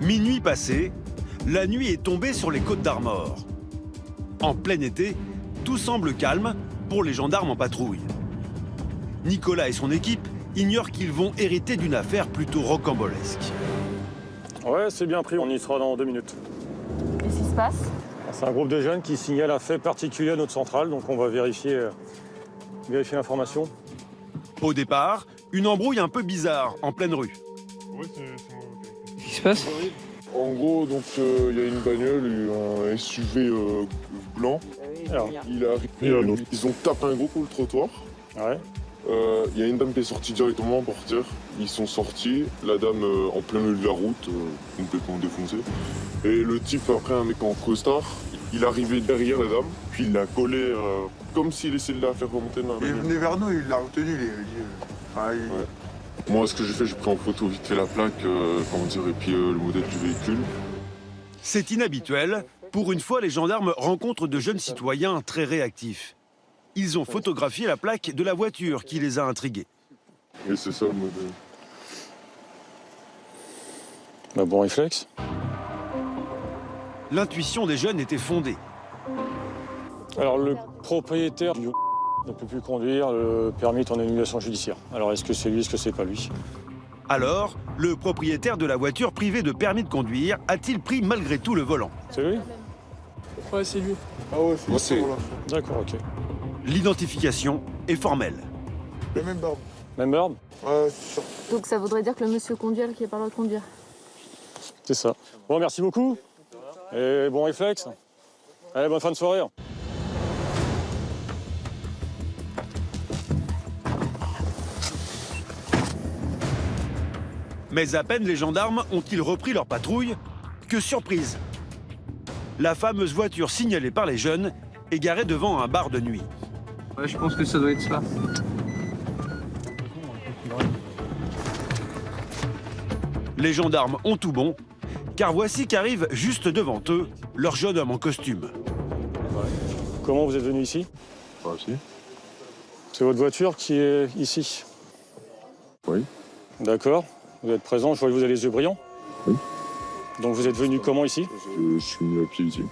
Minuit passé, la nuit est tombée sur les Côtes d'Armor. En plein été, tout semble calme pour les gendarmes en patrouille. Nicolas et son équipe ignorent qu'ils vont hériter d'une affaire plutôt rocambolesque. Ouais, c'est bien pris, on y sera dans 2 minutes. Qu'est-ce qui se passe? C'est un groupe de jeunes qui signale un fait particulier à notre centrale, donc on va vérifier l'information. Au départ, une embrouille un peu bizarre en pleine rue. Qu'est-ce qui se passe? En gros, donc il y a une bagnole, un SUV blanc. Alors, Ils ont tapé un gros coup le trottoir. ouais. Il y a une dame qui est sortie directement en portière. Ils sont sortis, la dame en plein milieu de la route, complètement défoncée. Et le type, après un mec en costard, il est arrivé derrière la dame, puis il l'a collé comme s'il essayait de la faire remonter dans la Il est bagnole. venu vers nous, il l'a retenu. Ouais. Moi, ce que j'ai fait, j'ai pris en photo vite fait la plaque, et puis le modèle du véhicule. C'est inhabituel. Pour une fois, les gendarmes rencontrent de jeunes citoyens très réactifs. Ils ont photographié la plaque de la voiture qui les a intrigués. Et c'est ça le modèle. Bah, bon réflexe. L'intuition des jeunes était fondée. Alors, le propriétaire du ne peut plus conduire, le permis est en annulation judiciaire. Alors, est-ce que c'est lui, est-ce que c'est pas lui? Alors, le propriétaire de la voiture privée de permis de conduire a-t-il pris malgré tout le volant? C'est lui? Ouais, c'est lui. Ah ouais, c'est c'est- bon, là. D'accord, ok. L'identification est formelle. La même barbe. Même barbe? Ouais, c'est sûr. Donc ça voudrait dire que le monsieur conduit qui n'a pas le droit de conduire. C'est ça. Bon, merci beaucoup. Et bon réflexe. Allez, bonne fin de soirée. Mais à peine les gendarmes ont-ils repris leur patrouille que surprise. La fameuse voiture signalée par les jeunes est garée devant un bar de nuit. Ouais, je pense que ça doit être ça. Les gendarmes ont tout bon, car voici qu'arrive juste devant eux leur jeune homme en costume. Comment vous êtes venu ici? Ah si. C'est votre voiture qui est ici? Oui. D'accord. Vous êtes présent, je vois que vous avez les yeux brillants. Oui. Donc vous êtes venu comment ici? Je suis venu à pied ici.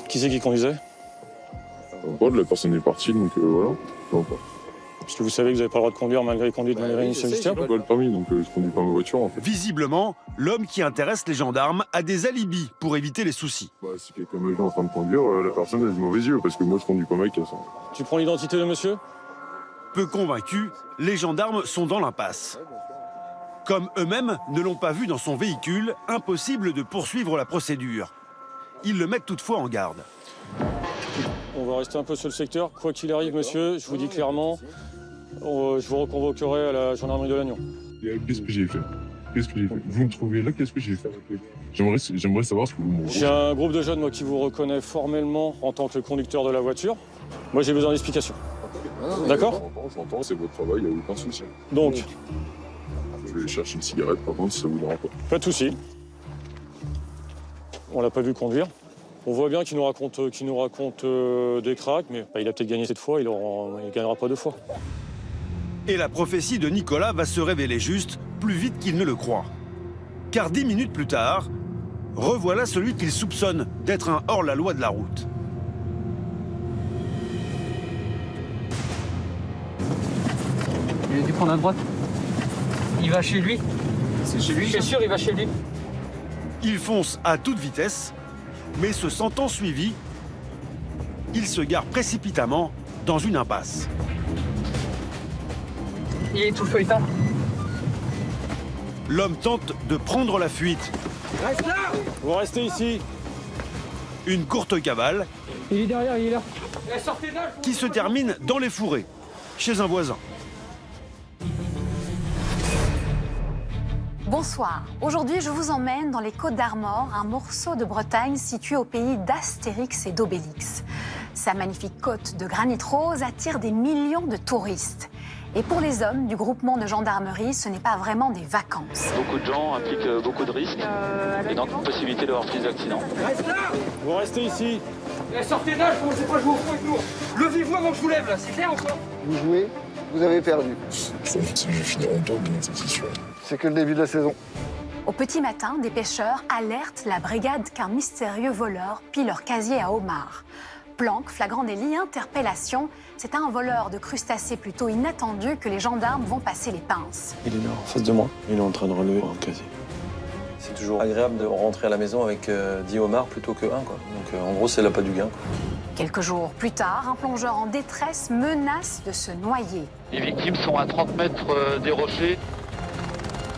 Qui c'est qui conduisait? La personne est partie, donc voilà. Non, pas. Parce que vous savez que vous n'avez pas le droit de conduire malgré les conduites de manière judiciaire. J'ai pas le permis, donc je conduis pas ma voiture en fait. Visiblement, l'homme qui intéresse les gendarmes a des alibis pour éviter les soucis. Bah, si quelqu'un me voit en train de conduire, la personne a des mauvais yeux, parce que moi je conduis pas ma caisse. Hein. Tu prends l'identité de monsieur? Peu convaincus, les gendarmes sont dans l'impasse. Comme eux-mêmes ne l'ont pas vu dans son véhicule, impossible de poursuivre la procédure. Ils le mettent toutefois en garde. On va rester un peu sur le secteur. Quoi qu'il arrive, monsieur, je vous dis clairement, je vous reconvoquerai à la gendarmerie de Lannion. Qu'est-ce que j'ai fait? Qu'est-ce que j'ai fait? Vous me trouvez là, qu'est-ce que j'ai fait? J'aimerais savoir ce que vous me J'ai un groupe de jeunes, moi, qui vous reconnaît formellement en tant que conducteur de la voiture. Moi, j'ai besoin d'explications. D'accord? J'entends, c'est votre travail, il n'y a aucun souci. Donc, Je vais aller chercher une cigarette, par contre, si ça vous dérange pas. pas de souci. On l'a pas vu conduire. On voit bien qu'il nous raconte, des cracks, mais il a peut-être gagné cette fois, il gagnera pas 2 fois. Et la prophétie de Nicolas va se révéler juste plus vite qu'il ne le croit. Car 10 minutes plus tard, revoilà celui qu'il soupçonne d'être un hors-la-loi de la route. Il a dû prendre à droite. Il va chez lui. C'est chez lui? Je suis sûr, il va chez lui. Il fonce à toute vitesse, mais se sentant suivi, il se gare précipitamment dans une impasse. Il est tout feuilletant. L'homme tente de prendre la fuite. Reste là! Vous restez ici. Une courte cavale Il est derrière, il est là. Sortez de là! qui se termine dans les fourrés, chez un voisin. Bonsoir. Aujourd'hui, je vous emmène dans les Côtes d'Armor, un morceau de Bretagne situé au pays d'Astérix et d'Obélix. Sa magnifique côte de granit rose attire des millions de touristes. Et pour les hommes du groupement de gendarmerie, ce n'est pas vraiment des vacances. Beaucoup de gens impliquent beaucoup de risques et donc possibilité d'avoir plus d'accidents. Reste là! Vous restez ici. Sortez de là, je ne commencez pas à jouer au fond avec nous. Levez-vous avant que je vous lève là, c'est clair ou pas? Vous jouez, vous avez perdu. Je vais finir en tôle, c'est sûr. C'est que le début de la saison. Au petit matin, des pêcheurs alertent la brigade qu'un mystérieux voleur pille leur casier à homards. Planque, flagrant délit, interpellation. C'est à un voleur de crustacés plutôt inattendu que les gendarmes vont passer les pinces. Il est là, en face de moi. Il est en train de relever un casier. C'est toujours agréable de rentrer à la maison avec 10 homards plutôt que 1, quoi. Donc en gros, c'est l'appât du gain, quoi. Quelques jours plus tard, un plongeur en détresse menace de se noyer. Les victimes sont à 30 mètres des rochers.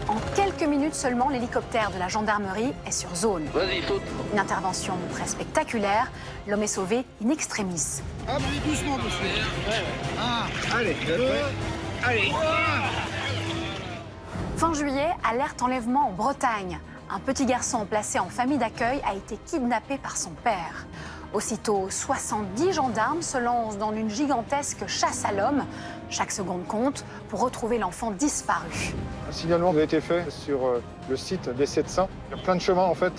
En quelques minutes seulement, l'hélicoptère de la gendarmerie est sur zone. Vas-y, saute. Une intervention très spectaculaire. L'homme est sauvé in extremis. Ah, mais doucement, monsieur. Ah, allez, allez. Fin juillet, alerte enlèvement en Bretagne. Un petit garçon placé en famille d'accueil a été kidnappé par son père. Aussitôt, 70 gendarmes se lancent dans une gigantesque chasse à l'homme. Chaque seconde compte pour retrouver l'enfant disparu. Un signalement a été fait sur le site des Sept Saints. Il y a plein de chemins, en fait,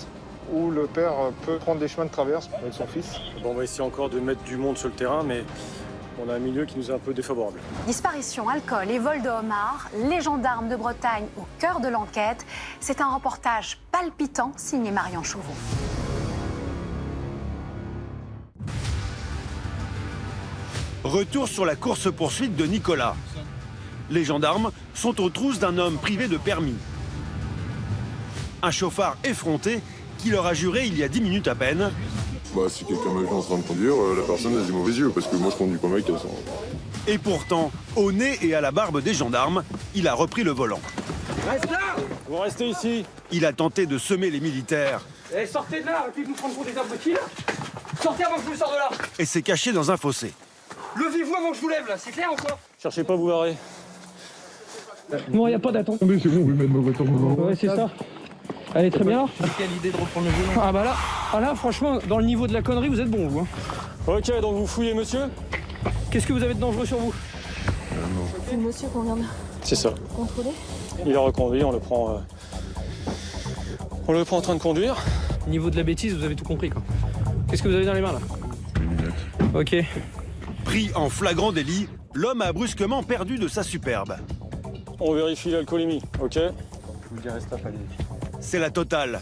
où le père peut prendre des chemins de traverse avec son fils. Bon, on va essayer encore de mettre du monde sur le terrain, mais on a un milieu qui nous est un peu défavorable. Disparition, alcool et vol de homards, les gendarmes de Bretagne au cœur de l'enquête. C'est un reportage palpitant signé Marion Chauveau. Retour sur la course-poursuite de Nicolas. Les gendarmes sont aux trousses d'un homme privé de permis. Un chauffard effronté qui leur a juré il y a 10 minutes à peine. Bah, si quelqu'un m'a vu en train de conduire, la personne a des mauvais yeux, parce que moi je conduis pas avec ça. Et pourtant, au nez et à la barbe des gendarmes, il a repris le volant. Reste là! Vous restez ici. Il a tenté de semer les militaires Eh, sortez de là, arrêtez de nous prendre pour des abrutis, là. Sortez avant que je vous sorte de là. et s'est caché dans un fossé. Levez-vous avant que je vous lève, là, c'est clair ou quoi? Cherchez pas à vous barrer. Non, y a pas d'attente. Mais c'est bon, on va mettre ma voiture devant. Ouais, c'est ça. Allez, très bien. Quelle idée de reprendre le volant? Ah là, franchement, dans le niveau de la connerie, vous êtes bon, vous. Hein. Ok, donc vous fouillez, monsieur? Qu'est-ce que vous avez de dangereux sur vous? C'est le monsieur qu'on vient de C'est ça. contrôler. Il a reconduit, on le prend en train de conduire. Au niveau de la bêtise, vous avez tout compris, quoi. Qu'est-ce que vous avez dans les mains, là? Ok. Pris en flagrant délit, l'homme a brusquement perdu de sa superbe. On vérifie l'alcoolémie, ok? Je vous dirai stop, allez. C'est la totale.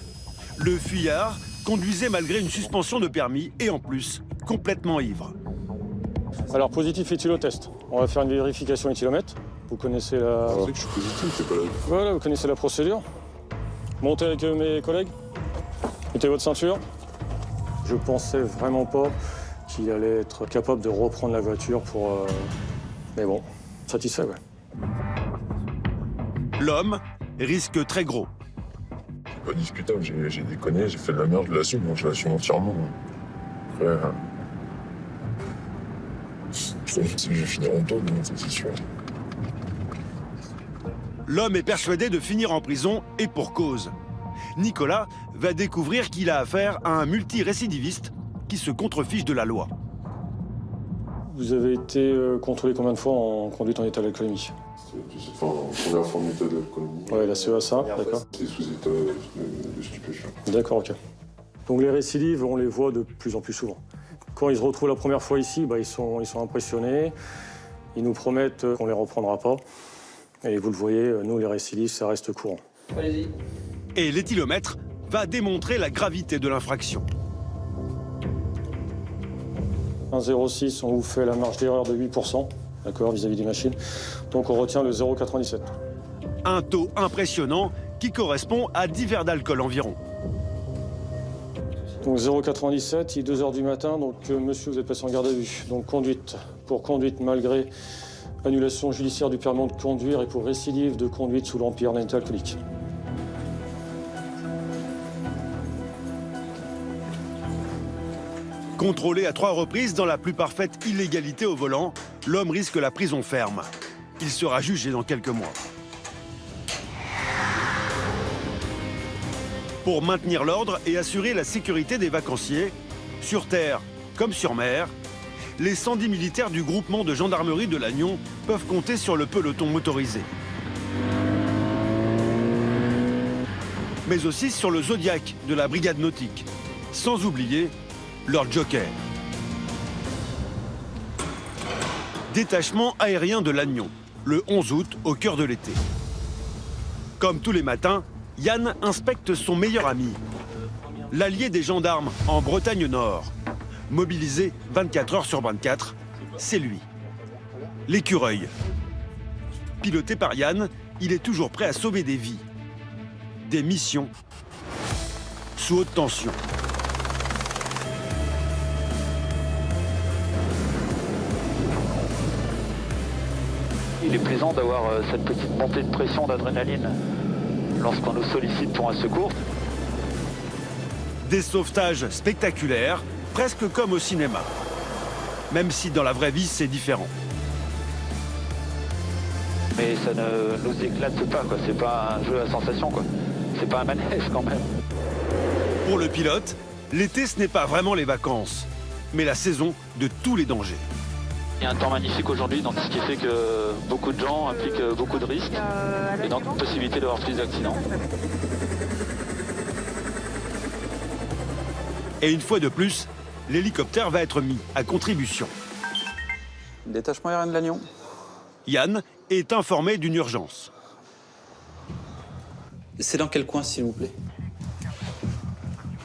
Le fuyard conduisait malgré une suspension de permis et en plus, complètement ivre. Alors, positif éthylotest. On va faire une vérification éthylomètre. Vous connaissez la... C'est vrai que je suis positif, c'est pas la... Voilà, vous connaissez la procédure. Montez avec mes collègues. Mettez votre ceinture. Je pensais vraiment pas qu'il allait être capable de reprendre la voiture pour... Mais bon, satisfait, ouais. L'homme risque très gros. C'est pas discutable, j'ai déconné, j'ai fait de la merde, je l'assume, donc je l'assume entièrement. Après... je vais finir en taule, c'est sûr. L'homme est persuadé de finir en prison et pour cause. Nicolas va découvrir qu'il a affaire à un multirécidiviste qui se contrefiche de la loi. Vous avez été contrôlé combien de fois en conduite en état d'alcoolémie? Enfin, en première forme d'état d'alcoolémie. Ouais, la CEA, d'accord. C'est sous état de stupéfiant. D'accord, ok. Donc les récidives, on les voit de plus en plus souvent. Quand ils se retrouvent la première fois ici, bah, ils sont impressionnés. Ils nous promettent qu'on les reprendra pas. Et vous le voyez, nous, les récidives, ça reste courant. Allez-y. Et l'éthylomètre va démontrer la gravité de l'infraction. 1,06, on vous fait la marge d'erreur de 8%, d'accord, vis-à-vis des machines. Donc on retient le 0,97. Un taux impressionnant qui correspond à 10 verres d'alcool environ. Donc 0,97, il est 2 h du matin, donc monsieur, vous êtes passé en garde à vue. Donc conduite, pour conduite malgré annulation judiciaire du permis de conduire et pour récidive de conduite sous l'empire d'un état alcoolique. Contrôlé à 3 reprises dans la plus parfaite illégalité au volant, l'homme risque la prison ferme. Il sera jugé dans quelques mois. Pour maintenir l'ordre et assurer la sécurité des vacanciers, sur terre comme sur mer, les 110 militaires du groupement de gendarmerie de Lannion peuvent compter sur le peloton motorisé. Mais aussi sur le Zodiac de la brigade nautique, sans oublier leur joker. Détachement aérien de Lannion, le 11 août au cœur de l'été. Comme tous les matins, Yann inspecte son meilleur ami, l'allié des gendarmes en Bretagne Nord. Mobilisé 24 heures sur 24, c'est lui. L'écureuil. Piloté par Yann, il est toujours prêt à sauver des vies. Des missions sous haute tension. Il est plaisant d'avoir cette petite montée de pression d'adrénaline lorsqu'on nous sollicite pour un secours. Des sauvetages spectaculaires, presque comme au cinéma. Même si dans la vraie vie, c'est différent. Mais ça ne nous éclate pas, quoi. C'est pas un jeu à sensation, quoi. C'est pas un manège quand même. Pour le pilote, l'été, ce n'est pas vraiment les vacances, mais la saison de tous les dangers. Il y a un temps magnifique aujourd'hui, donc ce qui fait que beaucoup de gens impliquent beaucoup de risques et donc une possibilité d'avoir plus d'accidents. Et une fois de plus, l'hélicoptère va être mis à contribution. Détachement aérien de Lannion. Yann est informé d'une urgence. C'est dans quel coin, s'il vous plaît?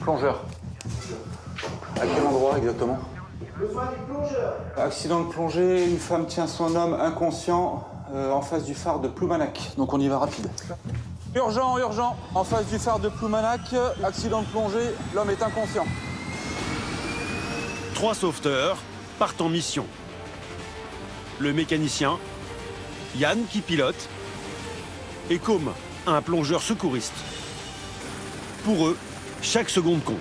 Plongeur. À quel endroit exactement? Accident de plongée, une femme tient son homme inconscient en face du phare de Ploumanac. Donc on y va rapide. Urgent, urgent. En face du phare de Ploumanac, accident de plongée, l'homme est inconscient. 3 sauveteurs partent en mission. Le mécanicien, Yann qui pilote, et Com, un plongeur secouriste. Pour eux, chaque seconde compte.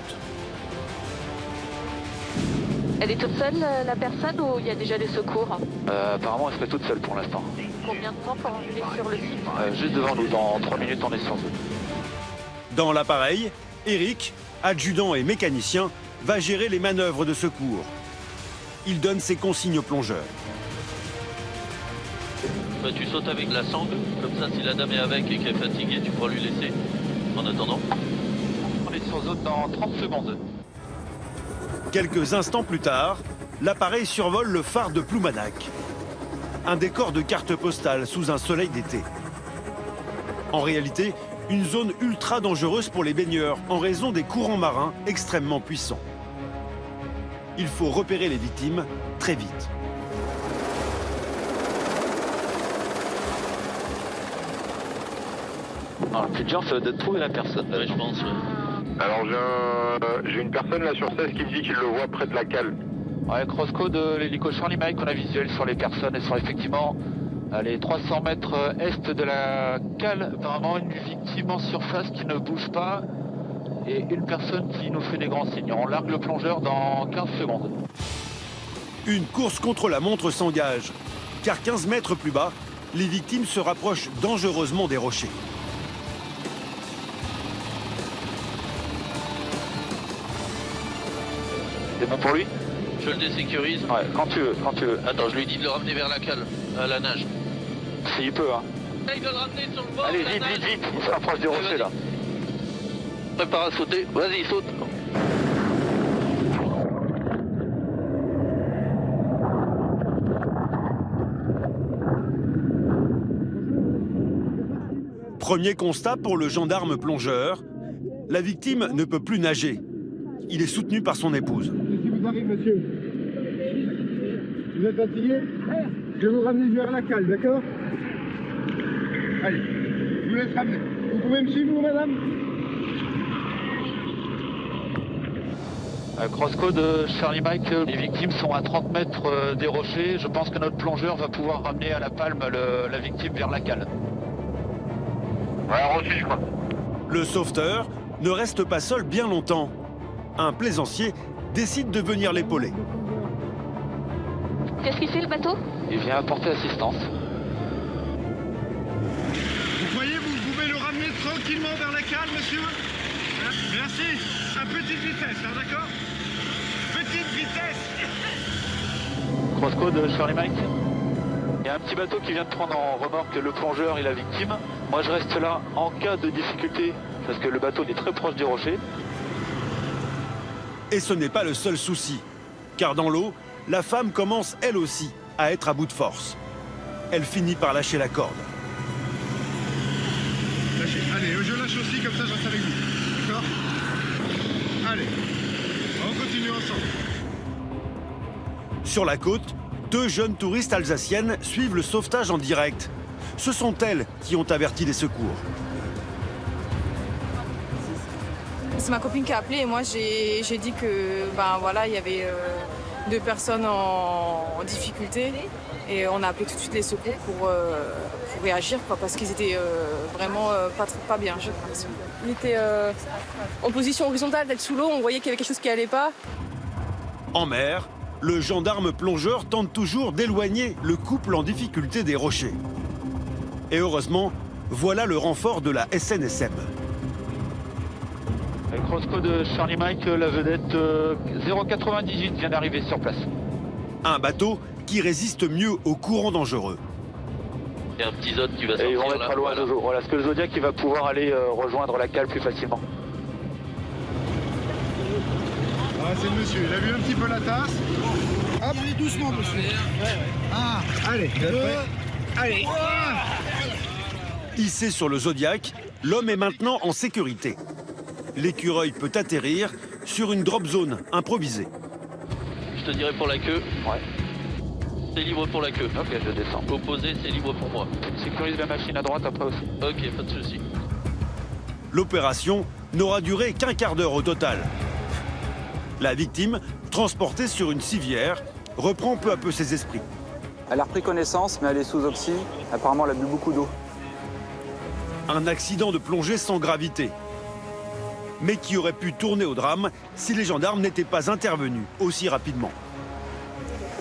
Elle est toute seule, la personne, ou il y a déjà des secours? Apparemment, elle serait toute seule pour l'instant. Combien de temps pour arriver sur le site? Juste devant nous, dans 3 minutes, on est sur eux. Dans l'appareil, Eric, adjudant et mécanicien, va gérer les manœuvres de secours. Il donne ses consignes aux plongeurs. Bah, tu sautes avec la sangle, comme ça si la dame est avec et qu'elle est fatiguée, tu pourras lui laisser. En attendant. On est sur zone dans 30 secondes. Quelques instants plus tard, l'appareil survole le phare de Ploumanac. Un décor de carte postale sous un soleil d'été. En réalité, une zone ultra dangereuse pour les baigneurs en raison des courants marins extrêmement puissants. Il faut repérer les victimes très vite. Alors, le plus dur, c'est de trouver la personne. Ouais, je pense. Alors j'ai une personne là sur 16 qui me dit qu'il le voit près de la cale. Ouais, cross-code de l'hélico Charlie Mike, on a visuel sur les personnes. Elles sont effectivement à les 300 mètres est de la cale. Apparemment, une victime en surface qui ne bouge pas et une personne qui nous fait des grands signes. On largue le plongeur dans 15 secondes. Une course contre la montre s'engage, car 15 mètres plus bas, les victimes se rapprochent dangereusement des rochers. C'est bon pour lui? Je le désécurise. Ouais, quand tu veux, quand tu veux. Attends, je lui dis de le ramener vers la cale, à la nage. S'il peut, hein. Il doit le ramener sur le bord. Allez, la vite, nage. vite, vite. Il se rapproche du rocher, là. Prépare à sauter. Vas-y, saute. Premier constat pour le gendarme plongeur, la victime ne peut plus nager. Il est soutenu par son épouse. Ceci vous arrive, monsieur. Vous êtes fatigué? Je vais vous ramener vers la cale, d'accord? Allez, je vous laisse ramener. Vous pouvez me suivre, madame? Cross-code Charlie Mike, les victimes sont à 30 mètres des rochers. Je pense que notre plongeur va pouvoir ramener à la palme la victime vers la cale. Ouais, reçu, je crois. Le sauveteur ne reste pas seul bien longtemps. Un plaisancier décide de venir l'épauler. Qu'est-ce qu'il fait le bateau? Il vient apporter assistance. Vous croyez vous pouvez le ramener tranquillement vers la cale, monsieur? Hein? Merci. À petite vitesse, hein, d'accord? Petite vitesse. Cross-code Charlie Mike. Il y a un petit bateau qui vient de prendre en remorque le plongeur et la victime. Moi, je reste là en cas de difficulté, parce que le bateau est très proche des rochers. Et ce n'est pas le seul souci, car dans l'eau, la femme commence elle aussi à être à bout de force. Elle finit par lâcher la corde. Lâchez Allez, je lâche aussi, comme ça je reste avec vous. D'accord? Allez, on continue ensemble. Sur la côte, 2 jeunes touristes alsaciennes suivent le sauvetage en direct. Ce sont elles qui ont averti les secours. C'est ma copine qui a appelé et moi j'ai dit que il y avait 2 personnes en difficulté et on a appelé tout de suite les secours pour réagir parce qu'ils étaient vraiment pas bien. Ils étaient en position horizontale, d'être sous l'eau, on voyait qu'il y avait quelque chose qui allait pas. En mer, le gendarme plongeur tente toujours d'éloigner le couple en difficulté des rochers. Et heureusement, voilà le renfort de la SNSM. Crossco de Charlie Mike, la vedette 098 vient d'arriver sur place. Un bateau qui résiste mieux aux courants dangereux. Il y a un petit zone qui va sortir. Et ils vont être là, pas loin voilà. de voilà, ce que le Zodiac il va pouvoir aller rejoindre la cale plus facilement. Ah, c'est le monsieur, il a vu un petit peu la tasse. Hop, doucement, monsieur. Ah, allez, allez. Hissé sur le Zodiac, l'homme est maintenant en sécurité. L'écureuil peut atterrir sur une drop zone improvisée. Je te dirai pour la queue. Ouais. C'est libre pour la queue. Ok, je descends. Opposé, c'est libre pour moi. Sécurise la machine à droite après aussi. Ok, pas de souci. L'opération n'aura duré qu'un quart d'heure au total. La victime, transportée sur une civière, reprend peu à peu ses esprits. Elle a repris connaissance, mais elle est sous oxy. Apparemment, elle a bu beaucoup d'eau. Un accident de plongée sans gravité, mais qui aurait pu tourner au drame si les gendarmes n'étaient pas intervenus aussi rapidement.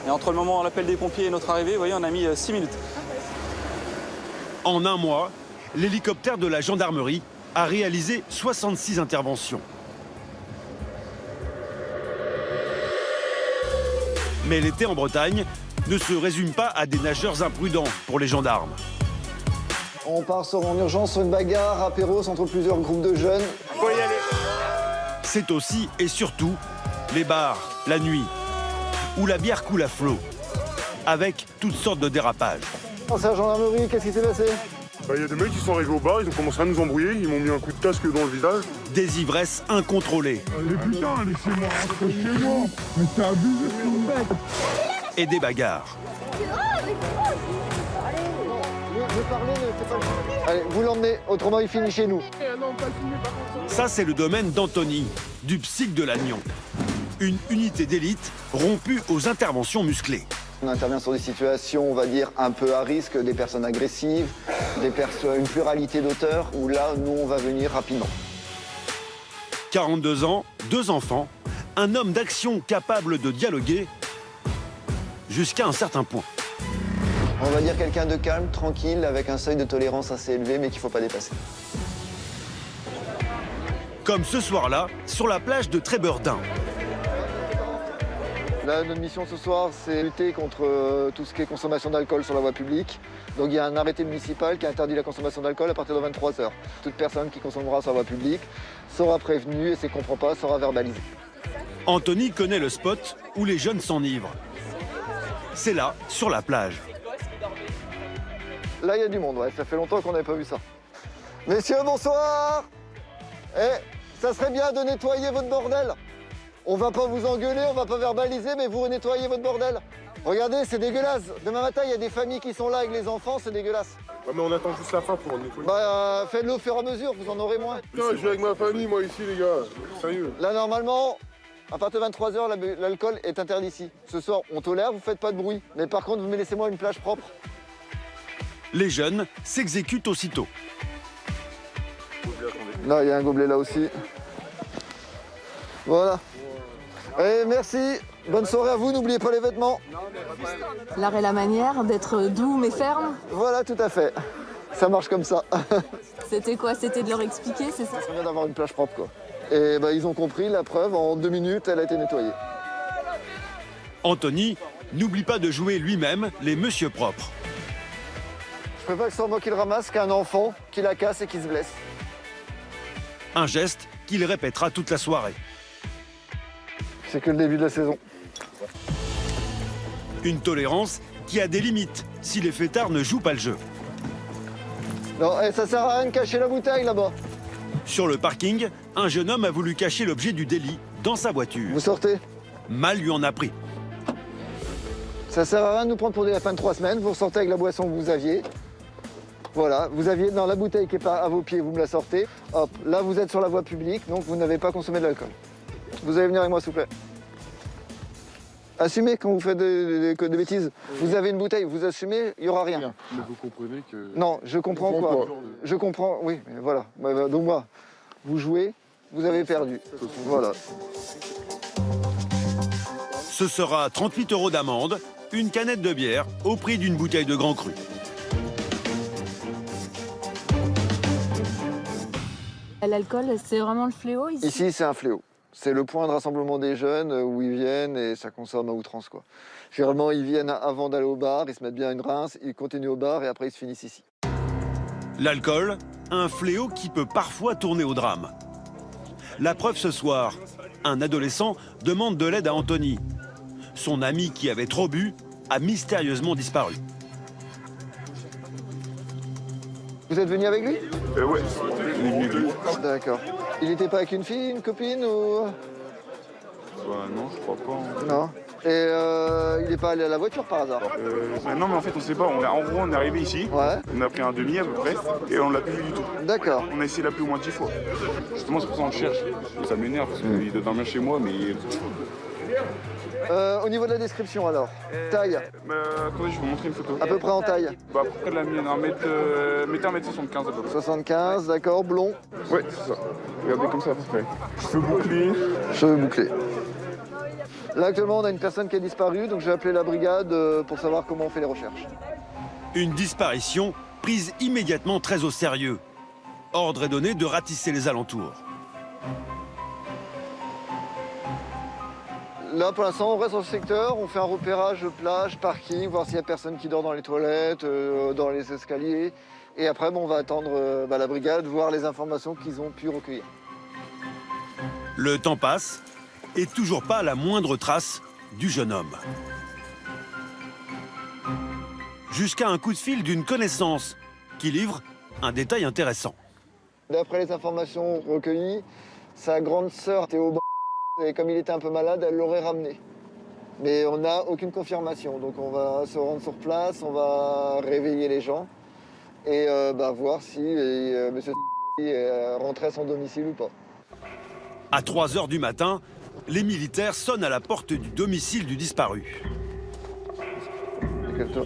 Et entre le moment où l'appel des pompiers et notre arrivée, vous voyez, on a mis 6 minutes. En un mois, l'hélicoptère de la gendarmerie a réalisé 66 interventions. Mais l'été en Bretagne ne se résume pas à des nageurs imprudents pour les gendarmes. On part en urgence sur une bagarre, apéros entre plusieurs groupes de jeunes. Faut y aller. C'est aussi et surtout les bars, la nuit, où la bière coule à flot, avec toutes sortes de dérapages. C'est la gendarmerie, qu'est-ce qui s'est passé? Il y a des mecs qui sont arrivés au bar, ils ont commencé à nous embrouiller, ils m'ont mis un coup de casque dans le visage. Des ivresses incontrôlées. Allez putain, laissez-moi rentrer chez moi. Mais t'es abusé, ce mec. Et des bagarres. Allez, vous l'emmenez, autrement il finit chez nous. Ça, c'est le domaine d'Anthony, du PSIC de Lannion. Une unité d'élite rompue aux interventions musclées. On intervient sur des situations, on va dire, un peu à risque, des personnes agressives, une pluralité d'auteurs, où là, nous, on va venir rapidement. 42 ans, 2 enfants, un homme d'action capable de dialoguer jusqu'à un certain point. On va dire quelqu'un de calme, tranquille, avec un seuil de tolérance assez élevé, mais qu'il ne faut pas dépasser. Comme ce soir-là, sur la plage de Tréberdun. Là, notre mission ce soir, c'est lutter contre tout ce qui est consommation d'alcool sur la voie publique. Donc il y a un arrêté municipal qui interdit la consommation d'alcool à partir de 23h. Toute personne qui consommera sur la voie publique sera prévenue et si elle ne comprend pas, sera verbalisée. Anthony connaît le spot où les jeunes s'enivrent. C'est là, sur la plage. Là, il y a du monde, ouais. Ça fait longtemps qu'on n'avait pas vu ça. Messieurs, bonsoir. Ça serait bien de nettoyer votre bordel. On va pas vous engueuler, on va pas verbaliser, mais vous nettoyez votre bordel. Regardez, c'est dégueulasse. Demain matin, il y a des familles qui sont là avec les enfants, c'est dégueulasse. Ouais, mais on attend juste la fin pour nettoyer. Faites-le au fur et à mesure, vous en aurez moins. Putain, je vais avec ma famille, moi, ici, les gars. Sérieux. Là, normalement, à partir de 23h, l'alcool est interdit ici. Ce soir, on tolère, vous faites pas de bruit. Mais par contre, vous me laissez-moi une plage propre. Les jeunes s'exécutent aussitôt. Là, il y a un gobelet là aussi. Voilà. Et merci. Bonne soirée à vous, n'oubliez pas les vêtements. L'art et la manière d'être doux mais ferme. Voilà, tout à fait. Ça marche comme ça. C'était quoi? C'était de leur expliquer, c'est ça? Ça vient d'avoir une plage propre, quoi. Et ils ont compris, la preuve, en 2 minutes, elle a été nettoyée. Anthony n'oublie pas de jouer lui-même les monsieur propres. Je préfère que ce soit moi qui le ramasse qu'un enfant qui la casse et qui se blesse. Un geste qu'il répétera toute la soirée. C'est que le début de la saison. Une tolérance qui a des limites si les fêtards ne jouent pas le jeu. Non, ça sert à rien de cacher la bouteille là-bas. Sur le parking, un jeune homme a voulu cacher l'objet du délit dans sa voiture. Vous sortez. Mal lui en a pris. Ça sert à rien de nous prendre pour des lapins de 3 semaines. Vous ressortez avec la boisson que vous aviez. Voilà, vous aviez dans la bouteille qui est à vos pieds, vous me la sortez. Hop, là vous êtes sur la voie publique, donc vous n'avez pas consommé de l'alcool. Vous allez venir avec moi s'il vous plaît. Assumez quand vous faites des bêtises. Vous avez une bouteille, vous assumez, il n'y aura rien. Mais vous comprenez que... Non, je comprends quoi. Je comprends, oui, mais voilà. Donc moi, vous jouez, vous avez perdu. Voilà. Ce sera 38 € d'amende, une canette de bière au prix d'une bouteille de Grand Cru. L'alcool, c'est vraiment le fléau ici? Ici, c'est un fléau. C'est le point de rassemblement des jeunes où ils viennent et ça consomme à outrance, quoi. Généralement, ils viennent avant d'aller au bar, ils se mettent bien une rince, ils continuent au bar et après ils se finissent ici. L'alcool, un fléau qui peut parfois tourner au drame. La preuve ce soir, un adolescent demande de l'aide à Anthony. Son ami qui avait trop bu a mystérieusement disparu. Vous êtes venu avec lui? Ouais, il est venu avec lui. D'accord. Il n'était pas avec une fille, une copine ou... Non, je crois pas. Non. Et il n'est pas allé à la voiture par hasard? Non, mais en fait, on sait pas. En gros, on est arrivé ici. Ouais. On a pris un demi à peu près et on l'a plus vu du tout. D'accord. On a essayé de l'appeler au moins 10 fois. Justement, c'est pour ça qu'on le cherche. Ça m'énerve parce qu'il doit dormir chez moi, mais... Au niveau de la description alors, taille? Attendez, je vais vous montrer une photo. À peu près en taille? À peu près de la mienne, 1m75 à peu près. 75, d'accord, blond? Ouais, c'est ça. Regardez comme ça à peu près. Cheveux bouclés. Cheveux bouclés. Là actuellement on a une personne qui a disparu, donc je vais appeler la brigade pour savoir comment on fait les recherches. Une disparition prise immédiatement très au sérieux. Ordre est donné de ratisser les alentours. Là, pour l'instant, on reste dans le secteur, on fait un repérage plage, parking, voir s'il y a personne qui dort dans les toilettes, dans les escaliers. Et après, on va attendre la brigade, voir les informations qu'ils ont pu recueillir. Le temps passe et toujours pas la moindre trace du jeune homme. Jusqu'à un coup de fil d'une connaissance qui livre un détail intéressant. D'après les informations recueillies, sa grande sœur était au banc. Et comme il était un peu malade, elle l'aurait ramené. Mais on n'a aucune confirmation. Donc on va se rendre sur place, on va réveiller les gens et voir si M. est rentré à son domicile ou pas. À 3 h du matin, les militaires sonnent à la porte du domicile du disparu. Décale-toi.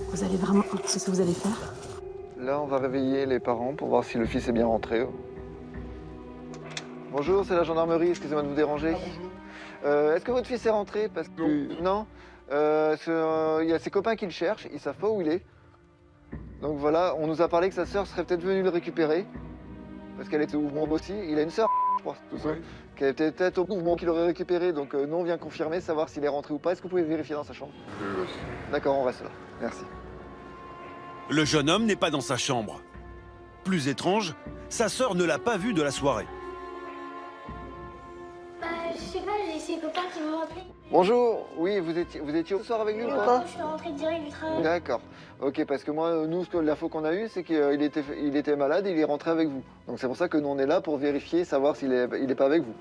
Vous allez vraiment... C'est ce que vous allez faire? Là, on va réveiller les parents pour voir si le fils est bien rentré. Bonjour, c'est la gendarmerie, excusez-moi de vous déranger. Est-ce que votre fils est rentré? Parce que... Non. Il y a ses copains qui le cherchent, ils savent pas où il est. Donc voilà, on nous a parlé que sa sœur serait peut-être venue le récupérer. Parce qu'elle était au mouvement aussi. Il a une sœur, je crois. Tout ça. Qui était peut-être au mouvement qui l'aurait récupéré. Donc nous, on vient confirmer, savoir s'il est rentré ou pas. Est-ce que vous pouvez vérifier dans sa chambre? D'accord, on reste là. Merci. Le jeune homme n'est pas dans sa chambre. Plus étrange, sa sœur ne l'a pas vu de la soirée. Je sais pas, j'ai ses copains qui m'ont appelé. Bonjour, oui, vous étiez ce soir avec lui ou pas? Je suis rentrée direct du travail. D'accord. Ok, parce que moi, nous, l'info qu'on a eue, c'est qu'il était malade et il est rentré avec vous. Donc c'est pour ça que nous, on est là pour vérifier, savoir s'il est pas avec vous.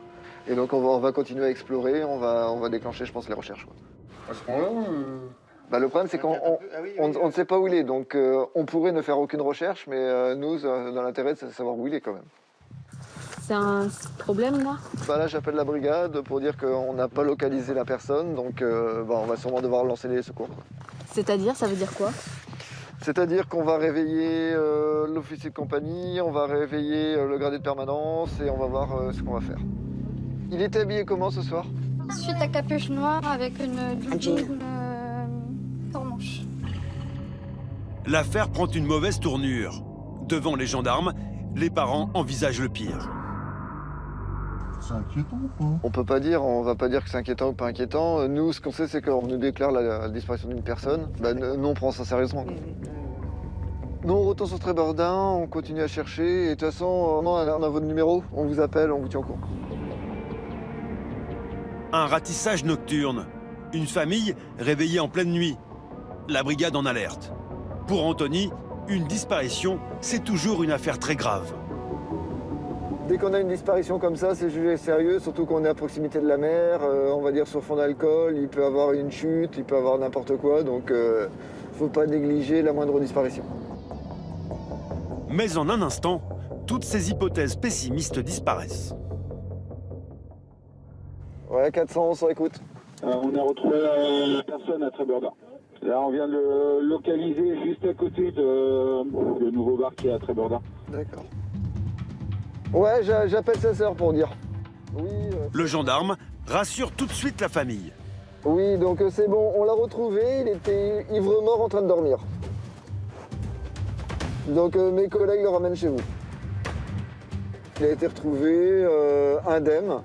Et donc on va continuer à explorer, on va déclencher, je pense, les recherches. À ce moment-là le problème, c'est qu'on ne sait pas où il est. Donc on pourrait ne faire aucune recherche, mais nous, dans l'intérêt, c'est de savoir où il est quand même. C'est un problème, là? Là, j'appelle la brigade pour dire qu'on n'a pas localisé la personne, donc on va sûrement devoir lancer les secours. C'est-à-dire, ça veut dire quoi? C'est-à-dire qu'on va réveiller l'officier de compagnie, on va réveiller le gradé de permanence et on va voir ce qu'on va faire. Il était habillé comment ce soir? Ensuite, à capuche noire avec une jean tormanche. L'affaire prend une mauvaise tournure. Devant les gendarmes, les parents envisagent le pire. C'est inquiétant ou pas? On peut pas dire, on va pas dire que c'est inquiétant ou pas inquiétant. Nous, ce qu'on sait, c'est qu'on nous déclare la disparition d'une personne. Nous, on prend ça sérieusement. Nous, on retourne sur Trébordin, on continue à chercher. Et de toute façon, on a votre numéro, on vous appelle, on vous tient au courant. Un ratissage nocturne. Une famille réveillée en pleine nuit. la brigade en alerte. Pour Anthony, une disparition, c'est toujours une affaire très grave. Dès qu'on a une disparition comme ça, c'est jugé sérieux, surtout qu'on est à proximité de la mer, on va dire sur fond d'alcool, il peut avoir une chute, il peut avoir n'importe quoi, donc faut pas négliger la moindre disparition. Mais en un instant, toutes ces hypothèses pessimistes disparaissent. Ouais, 400, on s'en écoute. On a retrouvé la personne à Tréborda. Là, on vient de le localiser juste à côté de le nouveau bar qui est à Tréborda. D'accord. Ouais, j'appelle sa sœur pour dire. Oui. Le gendarme rassure tout de suite la famille. Oui, donc c'est bon, on l'a retrouvé, il était ivre-mort en train de dormir. Donc mes collègues le ramènent chez vous. Il a été retrouvé indemne,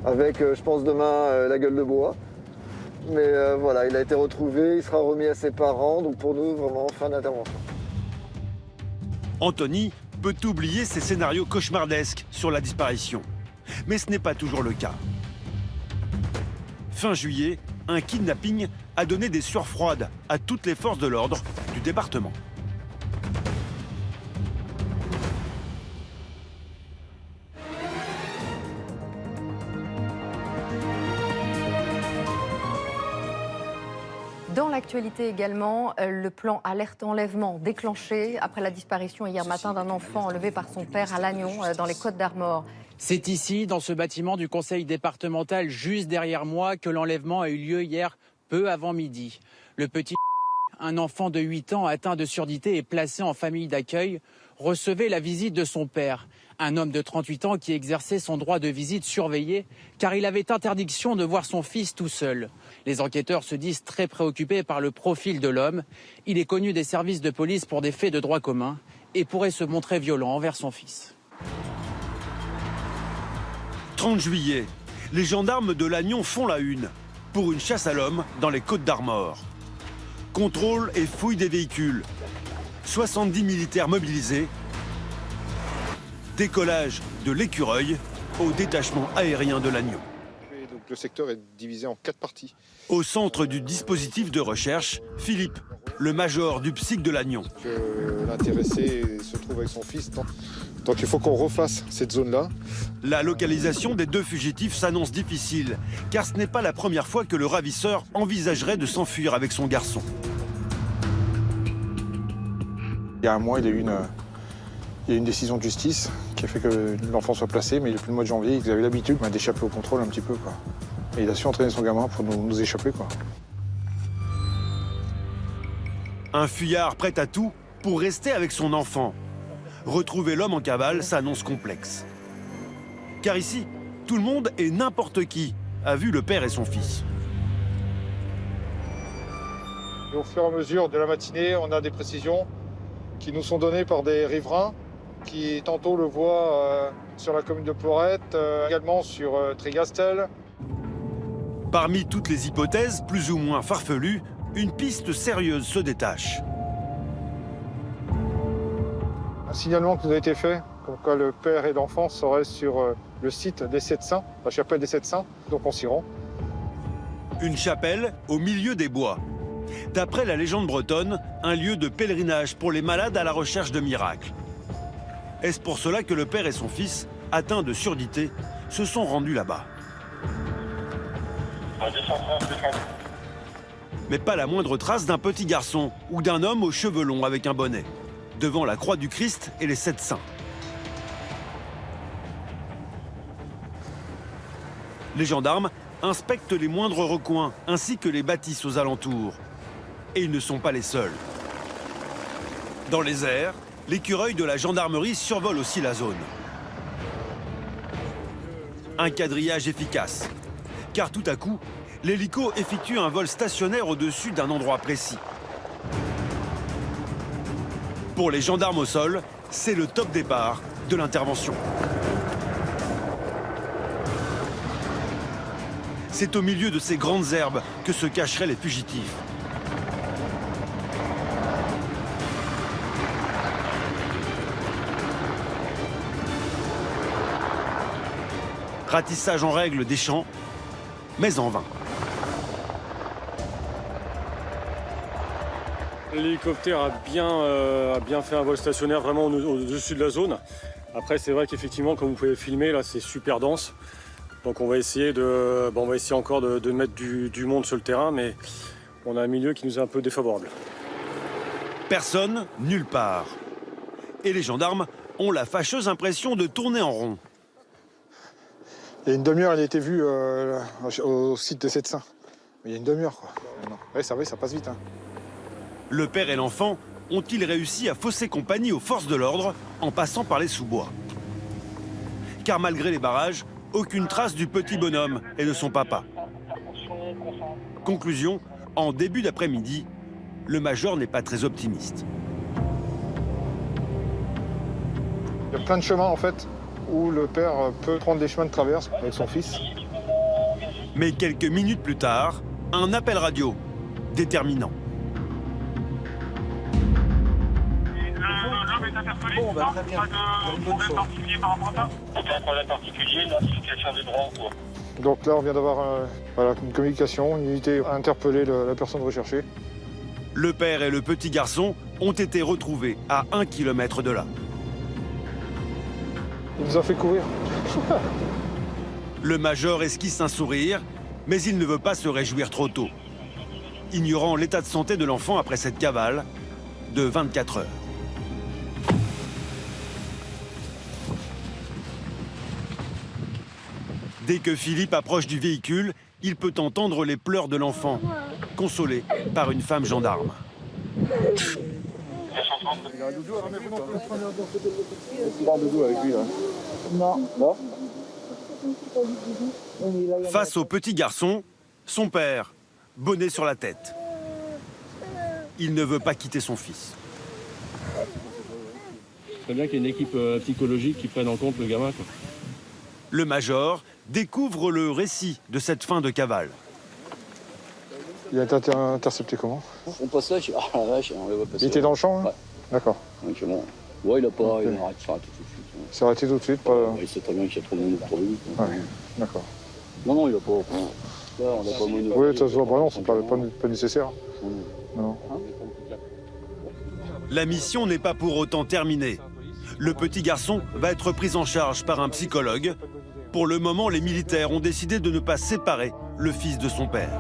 avec, je pense, demain la gueule de bois. Mais voilà, il a été retrouvé, il sera remis à ses parents, donc pour nous, vraiment, fin d'intervention. Anthony peut oublier ses scénarios cauchemardesques sur la disparition. Mais ce n'est pas toujours le cas. Fin juillet, un kidnapping a donné des sueurs froides à toutes les forces de l'ordre du département. Dans l'actualité également, le plan alerte enlèvement déclenché après la disparition hier matin d'un enfant enlevé par son père à Lannion, dans les Côtes-d'Armor. C'est ici, dans ce bâtiment du conseil départemental, juste derrière moi, que l'enlèvement a eu lieu hier, peu avant midi. Le petit, un enfant de 8 ans atteint de surdité et placé en famille d'accueil, recevait la visite de son père. Un homme de 38 ans qui exerçait son droit de visite surveillé, car il avait interdiction de voir son fils tout seul. Les enquêteurs se disent très préoccupés par le profil de l'homme. Il est connu des services de police pour des faits de droit commun et pourrait se montrer violent envers son fils. 30 juillet, les gendarmes de Lannion font la une pour une chasse à l'homme dans les Côtes-d'Armor. Contrôle et fouille des véhicules. 70 militaires mobilisés. Décollage de l'Écureuil au détachement aérien de Lannion. Donc le secteur est divisé en 4 parties. Au centre du dispositif de recherche, Philippe, le major du PSIC de Lannion. L'intéressé se trouve avec son fils, donc il faut qu'on refasse cette zone-là. La localisation des 2 fugitifs s'annonce difficile, car ce n'est pas la première fois que le ravisseur envisagerait de s'enfuir avec son garçon. Il y a un mois, il y a eu une décision de justice qui a fait que l'enfant soit placé, mais depuis le mois de janvier, ils avaient l'habitude d'échapper au contrôle un petit peu, quoi. Et il a su entraîner son gamin pour nous échapper, quoi. Un fuyard prêt à tout pour rester avec son enfant. Retrouver l'homme en cavale s'annonce complexe. Car ici, tout le monde et n'importe qui a vu le père et son fils. Et au fur et à mesure de la matinée, on a des précisions qui nous sont données par des riverains qui tantôt le voient sur la commune de Plorette, également sur Trégastel. Parmi toutes les hypothèses, plus ou moins farfelues, une piste sérieuse se détache. Un signalement qui nous a été fait, comme quoi le père et l'enfant seraient sur le site des Sept Saints, la chapelle des Sept Saints, donc on s'y rend. Une chapelle au milieu des bois. D'après la légende bretonne, un lieu de pèlerinage pour les malades à la recherche de miracles. Est-ce pour cela que le père et son fils, atteints de surdité, se sont rendus là-bas? Mais pas la moindre trace d'un petit garçon ou d'un homme aux cheveux longs avec un bonnet, devant la croix du Christ et les 7 saints. Les gendarmes inspectent les moindres recoins ainsi que les bâtisses aux alentours. Et ils ne sont pas les seuls. Dans les airs, l'écureuil de la gendarmerie survole aussi la zone. Un quadrillage efficace, car tout à coup, l'hélico effectue un vol stationnaire au-dessus d'un endroit précis. Pour les gendarmes au sol, c'est le top départ de l'intervention. C'est au milieu de ces grandes herbes que se cacheraient les fugitifs. Ratissage en règle des champs, mais en vain. L'hélicoptère a bien fait un vol stationnaire vraiment au-dessus de la zone. Après, c'est vrai qu'effectivement, comme vous pouvez filmer, là, c'est super dense. Donc on va essayer encore de mettre du monde sur le terrain, mais on a un milieu qui nous est un peu défavorable. Personne, nulle part. Et les gendarmes ont la fâcheuse impression de tourner en rond. Il y a une demi-heure, elle a été vue au site de Sept-Saint. Il y a une demi-heure, quoi. Ouais, ça passe vite. Hein. Le père et l'enfant ont-ils réussi à fausser compagnie aux forces de l'ordre en passant par les sous-bois? Car malgré les barrages, aucune trace du petit bonhomme et de son papa. Conclusion, en début d'après-midi, le major n'est pas très optimiste. Il y a plein de chemins, en fait, où le père peut prendre des chemins de traverse avec son fils. Mais quelques minutes plus tard, un appel radio déterminant. Bon, bah, très bien. Pas de problème particulier par rapport à ça? Aucun problème particulier, la situation du droit en cours. Donc là, on vient d'avoir une communication, une unité a interpellé la personne recherchée. Le père et le petit garçon ont été retrouvés à 1 km de là. Il nous a fait courir. Le major esquisse un sourire, mais il ne veut pas se réjouir trop tôt, ignorant l'état de santé de l'enfant après cette cavale de 24 heures. Dès que Philippe approche du véhicule, il peut entendre les pleurs de l'enfant, consolé par une femme gendarme. Il a un doudou avec lui, là. Non. Face au petit garçon, son père, bonnet sur la tête. Il ne veut pas quitter son fils. C'est bien qu'il y ait une équipe psychologique qui prenne en compte le gamin, quoi. Le major découvre le récit de cette fin de cavale. Il a été intercepté comment? On passe là, ah la vache, on le voit passer. Il était dans le champ, hein? Ouais. D'accord. Donc bon, ouais, il a pas, Okay. il a arrêté tout de suite. Il s'est arrêté tout de suite, pas... Il sait très bien qu'il y a trop de monde pour lui. Ouais, d'accord. Non, il a pas... Là, on n'a pas monopole. Oui, ça se voit, non, c'est pas nécessaire. Non. La mission n'est pas pour autant terminée. Le petit garçon va être pris en charge par un psychologue. Pour le moment, les militaires ont décidé de ne pas séparer le fils de son père.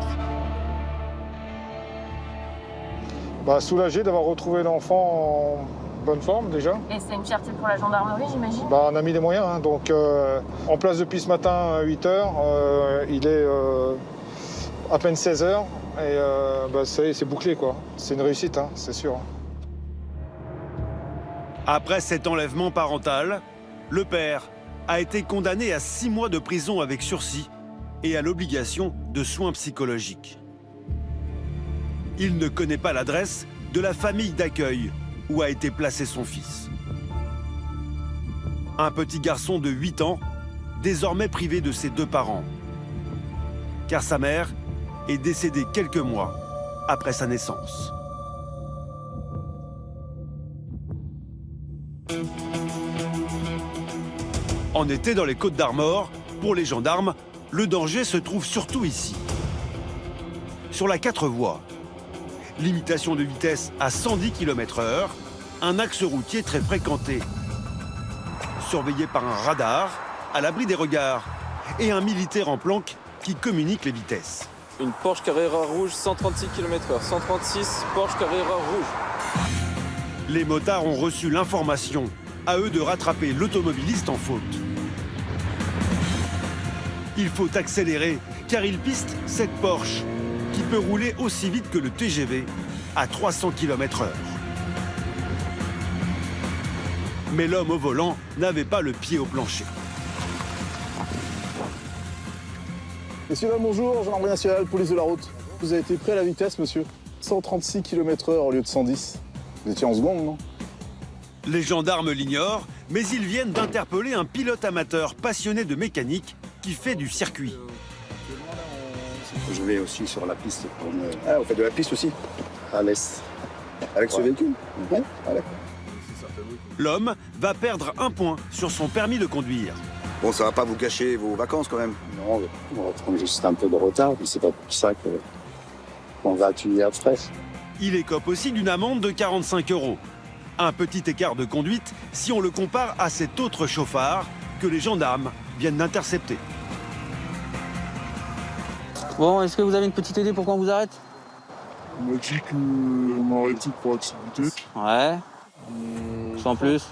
Soulagé d'avoir retrouvé l'enfant en bonne forme déjà. Et c'est une fierté pour la gendarmerie, j'imagine? On a mis les moyens, hein, donc en place depuis ce matin à 8h, il est à peine 16h et ça y est, c'est bouclé quoi. C'est une réussite, hein, c'est sûr. Après cet enlèvement parental, le père a été condamné à 6 mois de prison avec sursis et à l'obligation de soins psychologiques. Il ne connaît pas l'adresse de la famille d'accueil où a été placé son fils. Un petit garçon de 8 ans, désormais privé de ses 2 parents. Car sa mère est décédée quelques mois après sa naissance. En été, dans les Côtes-d'Armor, pour les gendarmes, le danger se trouve surtout ici. Sur la 4 voies, limitation de vitesse à 110 km/h, un axe routier très fréquenté, surveillé par un radar, à l'abri des regards, et un militaire en planque qui communique les vitesses. Une Porsche Carrera rouge, 136 km/h, 136 Porsche Carrera rouge. Les motards ont reçu l'information, à eux de rattraper l'automobiliste en faute. Il faut accélérer, car il piste cette Porsche, qui peut rouler aussi vite que le TGV, à 300 km/h. Mais l'homme au volant n'avait pas le pied au plancher. Messieurs, là, bonjour, gendarmerie nationale, police de la route. Vous avez été pris à la vitesse, monsieur. 136 km/h au lieu de 110. Vous étiez en seconde, non? Les gendarmes l'ignorent, mais ils viennent d'interpeller un pilote amateur passionné de mécanique qui fait du circuit. Je vais aussi sur la piste. Ah, on fait de la piste aussi? À l'est. Avec ce véhicule? Ouais. Ah, d'accord. L'homme va perdre 1 point sur son permis de conduire. Bon, ça va pas vous gâcher vos vacances quand même? Non, on va prendre juste un peu de retard, puis c'est pas pour ça qu'on va accueillir après. Il écope aussi d'une amende de 45 €. Un petit écart de conduite si on le compare à cet autre chauffard que les gendarmes viennent d'intercepter. Bon, est-ce que vous avez une petite idée pourquoi on vous arrête? On m'a dit qu'on a arrêté pour activité. Ouais. Sans plus.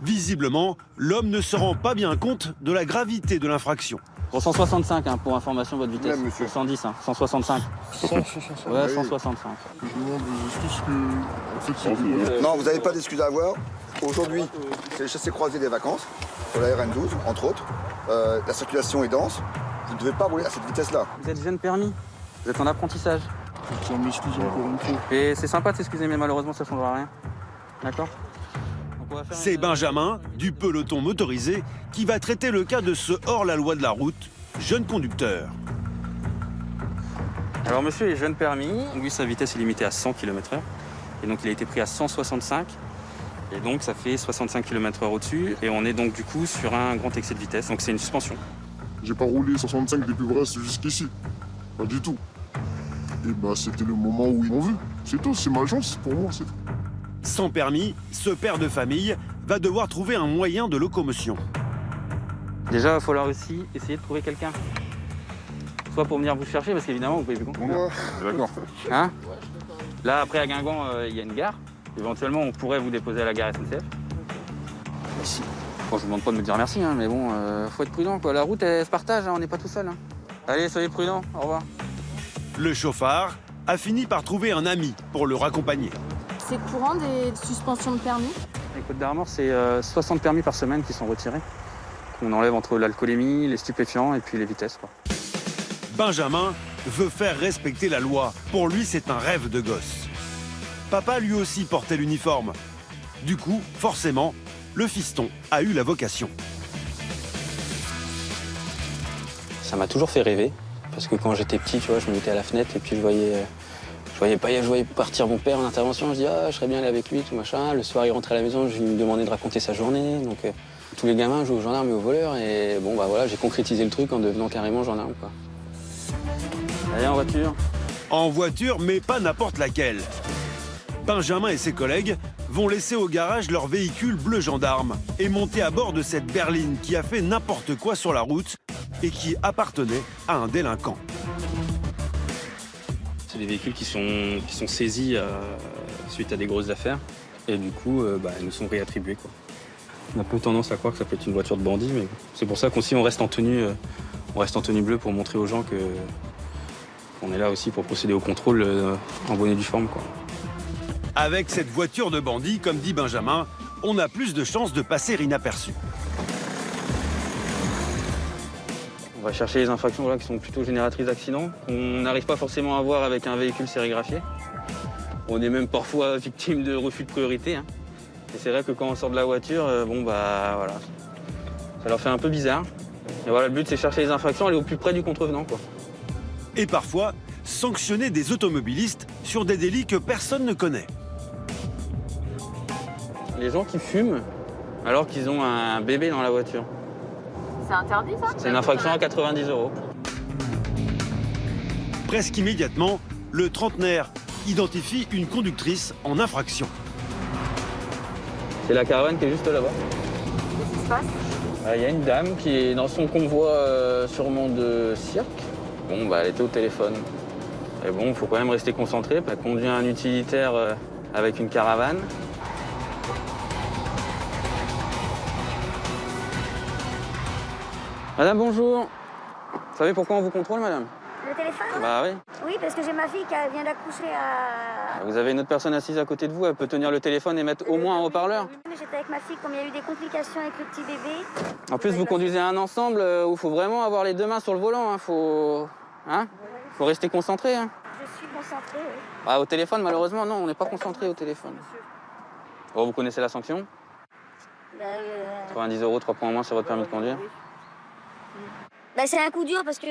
Visiblement, l'homme ne se rend pas bien compte de la gravité de l'infraction. Pour 165, hein, pour information, votre vitesse. Là, monsieur. 110, hein, 165. 165. Ouais, 165. Je demande des excuses que... En fait, c'est... Non, vous n'avez pas d'excuses à avoir. Aujourd'hui, c'est le chassé-croisé des vacances, sur la RN12, entre autres. La circulation est dense. Vous ne devez pas rouler à cette vitesse-là. Vous êtes jeune permis. Vous êtes en apprentissage. Je m'excuse encore une fois. Et c'est sympa de s'excuser, mais malheureusement, ça ne changera rien. D'accord? C'est Benjamin, du peloton motorisé, qui va traiter le cas de ce hors-la-loi de la route, jeune conducteur. Alors monsieur est jeune permis, lui sa vitesse est limitée à 100 km/h. Et donc il a été pris à 165. Et donc ça fait 65 km/h au-dessus. Et on est donc du coup sur un grand excès de vitesse. Donc c'est une suspension. J'ai pas roulé 65 depuis Brest jusqu'ici. Pas du tout. Et bah c'était le moment où ils m'ont vu. C'est tout, c'est ma chance pour moi, c'est tout. Sans permis, ce père de famille va devoir trouver un moyen de locomotion. Déjà, il va falloir aussi essayer de trouver quelqu'un. Soit pour venir vous chercher, parce qu'évidemment, vous pouvez plus conduire. D'accord. Hein? Là, après, à Guingamp, il y a une gare. Éventuellement, on pourrait vous déposer à la gare SNCF. Merci. Bon, je vous demande pas de me dire merci, hein, mais bon, faut être prudent, quoi. La route, elle se partage, hein, on n'est pas tout seul. Hein. Allez, soyez prudents. Au revoir. Le chauffard a fini par trouver un ami pour le raccompagner. C'est courant des suspensions de permis? Les Côtes d'Armor, c'est 60 permis par semaine qui sont retirés. On enlève entre l'alcoolémie, les stupéfiants et puis les vitesses, quoi. Benjamin veut faire respecter la loi. Pour lui, c'est un rêve de gosse. Papa lui aussi portait l'uniforme. Du coup, forcément, le fiston a eu la vocation. Ça m'a toujours fait rêver, parce que quand j'étais petit, tu vois, je me mettais à la fenêtre et puis je voyais partir mon père en intervention. Je dis je serais bien allé avec lui, tout machin. Le soir, il rentrait à la maison, je lui demandais de raconter sa journée. Donc tous les gamins jouent aux gendarmes et aux voleurs. Et bon, bah voilà, j'ai concrétisé le truc en devenant carrément gendarme, quoi. Allez, en voiture. En voiture, mais pas n'importe laquelle. Benjamin et ses collègues vont laisser au garage leur véhicule bleu gendarme et monter à bord de cette berline qui a fait n'importe quoi sur la route et qui appartenait à un délinquant. C'est des véhicules qui sont saisis suite à des grosses affaires. Et du coup, ils nous sont réattribués, quoi. On a peu tendance à croire que ça peut être une voiture de bandit, mais c'est pour ça qu'aussi on reste en tenue bleue pour montrer aux gens qu'on est là aussi pour procéder au contrôle en bonne et due forme, quoi. Avec cette voiture de bandit, comme dit Benjamin, on a plus de chances de passer inaperçu. On va chercher les infractions là, qui sont plutôt génératrices d'accidents, qu'on n'arrive pas forcément à voir avec un véhicule sérigraphié. On est même parfois victime de refus de priorité. Hein. Et c'est vrai que quand on sort de la voiture, voilà, ça leur fait un peu bizarre. Et voilà, le but c'est chercher les infractions, aller au plus près du contrevenant, quoi. Et parfois, sanctionner des automobilistes sur des délits que personne ne connaît. Les gens qui fument alors qu'ils ont un bébé dans la voiture. C'est interdit, ça? C'est une infraction à 90 €. Presque immédiatement, le trentenaire identifie une conductrice en infraction. C'est la caravane qui est juste là-bas. Qu'est-ce qui se passe? Il y a une dame qui est dans son convoi sûrement de cirque. Elle était au téléphone. Et il faut quand même rester concentré. Elle conduit un utilitaire avec une caravane. Madame, bonjour. Vous savez pourquoi on vous contrôle, madame? Le téléphone? Bah oui. Oui, parce que j'ai ma fille qui vient d'accoucher à... Vous avez une autre personne assise à côté de vous, elle peut tenir le téléphone et mettre au moins un haut-parleur. Oui, mais j'étais avec ma fille, comme il y a eu des complications avec le petit bébé. En plus, vous conduisez un ensemble où il faut vraiment avoir les deux mains sur le volant. Faut rester concentré. Hein. Je suis concentrée, oui. Au téléphone, malheureusement, non, on n'est pas concentré au téléphone. Bon, vous connaissez la sanction? 90 €, 3 points en moins sur votre permis de conduire. C'est un coup dur parce que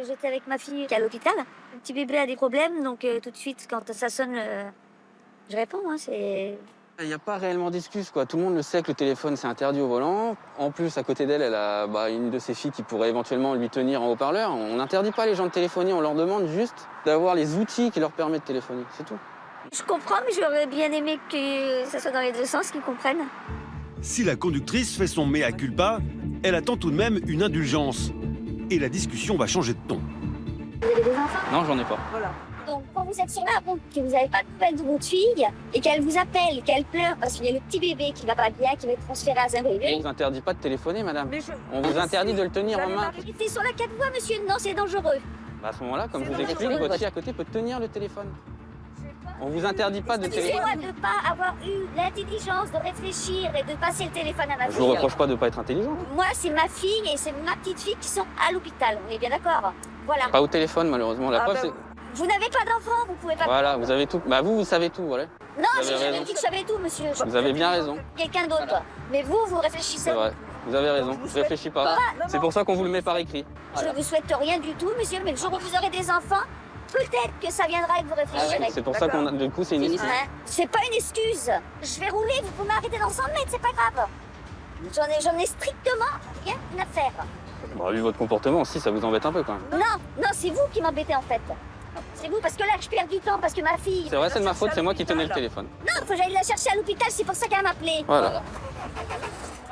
j'étais avec ma fille qui est à l'hôpital. Le petit bébé a des problèmes, donc tout de suite, quand ça sonne, je réponds. Il n'y a pas réellement d'excuse, quoi. Tout le monde le sait que le téléphone, c'est interdit au volant. En plus, à côté d'elle, elle a une de ses filles qui pourrait éventuellement lui tenir en haut-parleur. On n'interdit pas les gens de téléphoner, on leur demande juste d'avoir les outils qui leur permettent de téléphoner, c'est tout. Je comprends, mais j'aurais bien aimé que ça soit dans les deux sens, qu'ils comprennent. Si la conductrice fait son mea culpa, elle attend tout de même une indulgence. Et la discussion va changer de ton. Vous avez des enfants? Non, j'en ai pas. Voilà. Donc, quand vous êtes sur la route, que vous n'avez pas de nouvelles de votre fille, et qu'elle vous appelle, qu'elle pleure parce qu'il y a le petit bébé qui va pas bien, qui va être transféré à Saint-Brieuc. On vous interdit pas de téléphoner, madame. On vous interdit de le tenir en main. Arrêtez sur la 4 voies, monsieur. Non, c'est dangereux. Bah, à ce moment-là, comme je vous explique, votre fille à côté peut tenir le téléphone. On vous interdit pas de téléphoner. Excusez-moi de ne pas avoir eu l'intelligence de réfléchir et de passer le téléphone à ma fille. Je vous reproche pas de pas être intelligent. Moi, c'est ma fille et c'est ma petite fille qui sont à l'hôpital. On est bien d'accord? Voilà. Pas au téléphone, malheureusement. La preuve, c'est... Vous n'avez pas d'enfant, vous pouvez pas... Voilà, vous avez tout. Bah, vous savez tout, voilà. Non, j'ai jamais dit que je savais tout, monsieur. Vous avez bien raison. Quelqu'un d'autre. Mais vous réfléchissez. C'est vrai. Vous avez raison. Je réfléchis pas. C'est pour ça qu'on vous le met par écrit. Je ne vous souhaite rien du tout, monsieur, mais le jour où vous aurez des enfants, peut-être que ça viendra et que vous réfléchirez. C'est pour ça qu'on a... Du coup, c'est une excuse. C'est pas une excuse. Je vais rouler, vous pouvez m'arrêter dans 100 mètres, c'est pas grave. J'en ai strictement rien à faire. Bah, vu votre comportement, si, ça vous embête un peu quand même. Non, c'est vous qui m'embêtez en fait. C'est vous, parce que là, je perds du temps, parce que ma fille... C'est vrai, c'est de ma faute, c'est moi qui tenais le téléphone. Non, faut que j'aille la chercher à l'hôpital, c'est pour ça qu'elle m'a appelé. Voilà.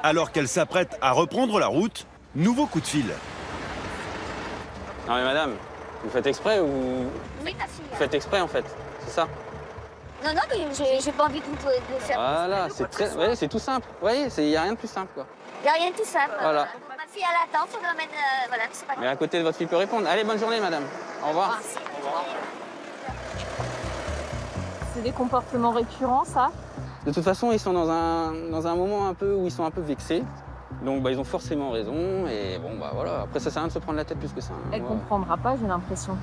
Alors qu'elle s'apprête à reprendre la route, nouveau coup de fil. Non mais madame, vous faites exprès ou... Oui, ma fille. Vous faites exprès en fait, c'est ça? Non, mais j'ai pas envie de vous faire... Voilà, c'est très... Vous voyez, c'est tout simple. Vous voyez, il n'y a rien de plus simple quoi. Il n'y a rien de tout simple. Voilà. Ma fille, elle attend, faut que je l'emmène... voilà, c'est pas grave. Mais à côté de votre fille peut répondre. Allez, bonne journée madame. Au revoir. C'est des comportements récurrents, ça? De toute façon, ils sont dans un moment un peu où ils sont un peu vexés. Donc bah, ils ont forcément raison et bon bah voilà. Après ça sert à rien de se prendre la tête plus que ça. Elle Voilà. comprendra pas, j'ai l'impression.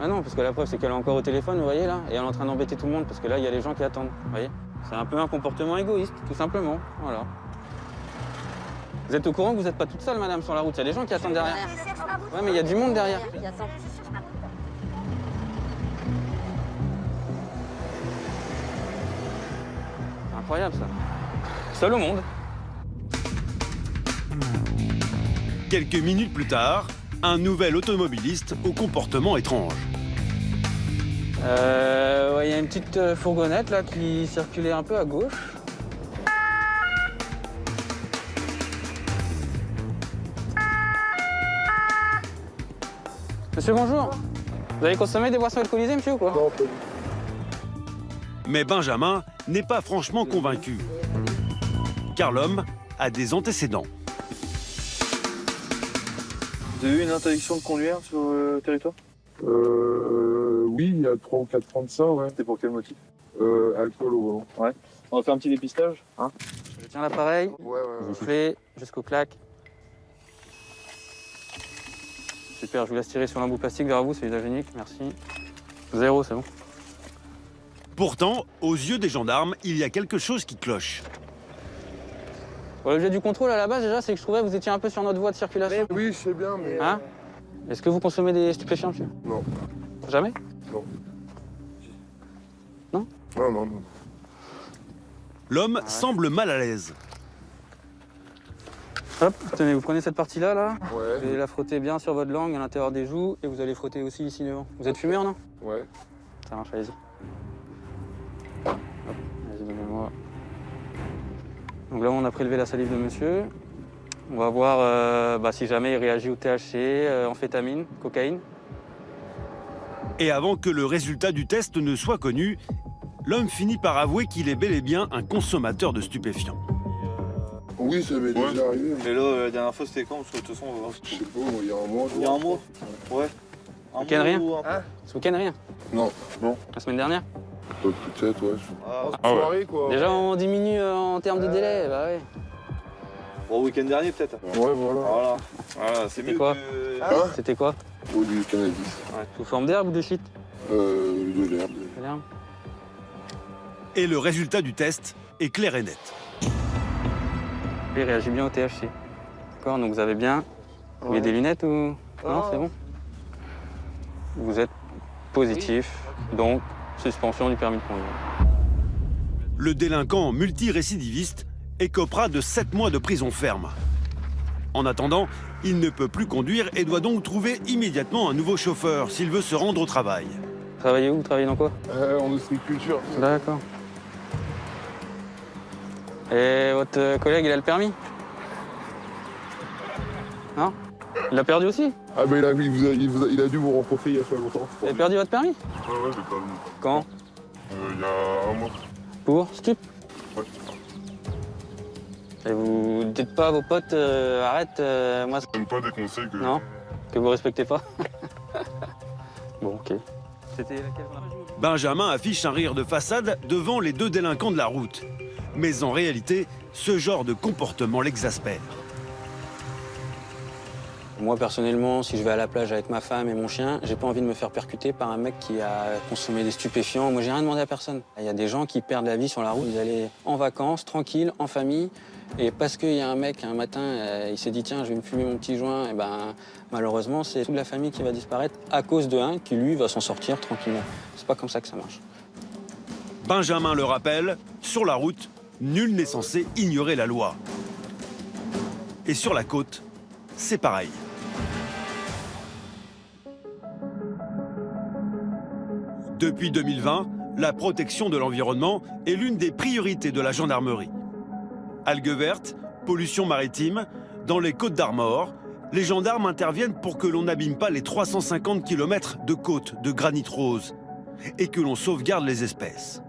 Ah non, parce que la preuve c'est qu'elle est encore au téléphone, vous voyez là, et elle est en train d'embêter tout le monde parce que là il y a les gens qui attendent, vous voyez. C'est un peu un comportement égoïste, tout simplement, voilà. Vous êtes au courant que vous n'êtes pas toute seule madame sur la route, il y a des gens qui attendent derrière. Ouais mais il y a du monde derrière. C'est incroyable ça. Seul au monde. Quelques minutes plus tard, un nouvel automobiliste au comportement étrange. Ouais, y a une petite fourgonnette là qui circulait un peu à gauche. Monsieur, bonjour. Vous avez consommé des boissons alcoolisées, monsieur, ou quoi? Non, pas du tout. Mais Benjamin n'est pas franchement convaincu. Car l'homme a des antécédents. Vous avez eu une interdiction de conduire sur le territoire? Oui, il y a 3 ou 4 ans de ça, ouais. C'était pour quel motif? Alcool au volant. Ouais. On va faire un petit dépistage, hein? Je tiens l'appareil, Ouais. vous soufflez jusqu'au claque. Super, je vous laisse tirer sur l'embout plastique vers vous, c'est usagénique, merci. 0, c'est bon. Pourtant, aux yeux des gendarmes, il y a quelque chose qui cloche. Bon, l'objet du contrôle à la base, déjà, c'est que je trouvais que vous étiez un peu sur notre voie de circulation. Oui, je sais bien, mais... Hein? Est-ce que vous consommez des stupéfiants, monsieur? Non. Jamais? Non. Non? Non. L'homme semble mal à l'aise. Hop, tenez, vous prenez cette partie-là, là. Ouais. Vous allez la frotter bien sur votre langue, à l'intérieur des joues, et vous allez frotter aussi ici devant. Vous êtes fumeur, non? Ouais. Ça marche, allez-y. Hop, vas-y, donnez-moi. Donc là, on a prélevé la salive de monsieur. On va voir si jamais il réagit au THC, amphétamine, cocaïne. Et avant que le résultat du test ne soit connu, l'homme finit par avouer qu'il est bel et bien un consommateur de stupéfiants. Oui, ça m'est déjà arrivé. Mais là, la dernière fois, c'était quand? Parce que de toute façon, Je sais pas, moi, il y a un mois. il y a un mois. Ouais. Ce week-end, rien? Hein? Ce week-end, rien? Non. La semaine dernière? Peut-être, ouais. Soirée, quoi. Déjà, on diminue en termes de délai, bah ouais. Bon, week-end dernier, peut-être. Ouais, voilà. Voilà, c'est C'était mieux quoi? que... Hein? C'était quoi? Ou du cannabis. Sous forme d'herbe ou de shit? De l'herbe. De l'herbe. Et le résultat du test est clair et net. Il réagit bien au THC. D'accord, donc vous avez bien... Vous avez des lunettes ou... Non, c'est bon. Vous êtes positif, donc suspension du permis de conduire. Le délinquant multirécidiviste écopera de 7 mois de prison ferme. En attendant, il ne peut plus conduire et doit donc trouver immédiatement un nouveau chauffeur s'il veut se rendre au travail. travaillez où? Vous travaillez dans quoi? En ostréiculture. D'accord. Et votre collègue, il a le permis? Non? Il l'a perdu aussi? Ah bah il a dû vous rencontrer il y a pas longtemps. Vous avez perdu votre permis? Ouais, j'ai perdu. Quand? Il y a un mois. Pour Stup? Ouais. Et vous dites pas à vos potes, arrête, moi... Je donne pas des conseils que... Non? Que vous respectez pas? Bon, ok. C'était laquelle? Benjamin affiche un rire de façade devant les deux délinquants de la route. Mais en réalité, ce genre de comportement l'exaspère. Moi, personnellement, si je vais à la plage avec ma femme et mon chien, j'ai pas envie de me faire percuter par un mec qui a consommé des stupéfiants. Moi, j'ai rien demandé à personne. Il y a des gens qui perdent la vie sur la route. Ils allaient en vacances, tranquilles, en famille. Et parce qu'il y a un mec, un matin, il s'est dit, tiens, je vais me fumer mon petit joint, et ben, malheureusement, c'est toute la famille qui va disparaître à cause de un qui, lui, va s'en sortir tranquillement. C'est pas comme ça que ça marche. Benjamin le rappelle, sur la route, nul n'est censé ignorer la loi. Et sur la côte, c'est pareil. Depuis 2020, la protection de l'environnement est l'une des priorités de la gendarmerie. Algues vertes, pollution maritime, dans les Côtes d'Armor, les gendarmes interviennent pour que l'on n'abîme pas les 350 km de côtes de granit rose et que l'on sauvegarde les espèces.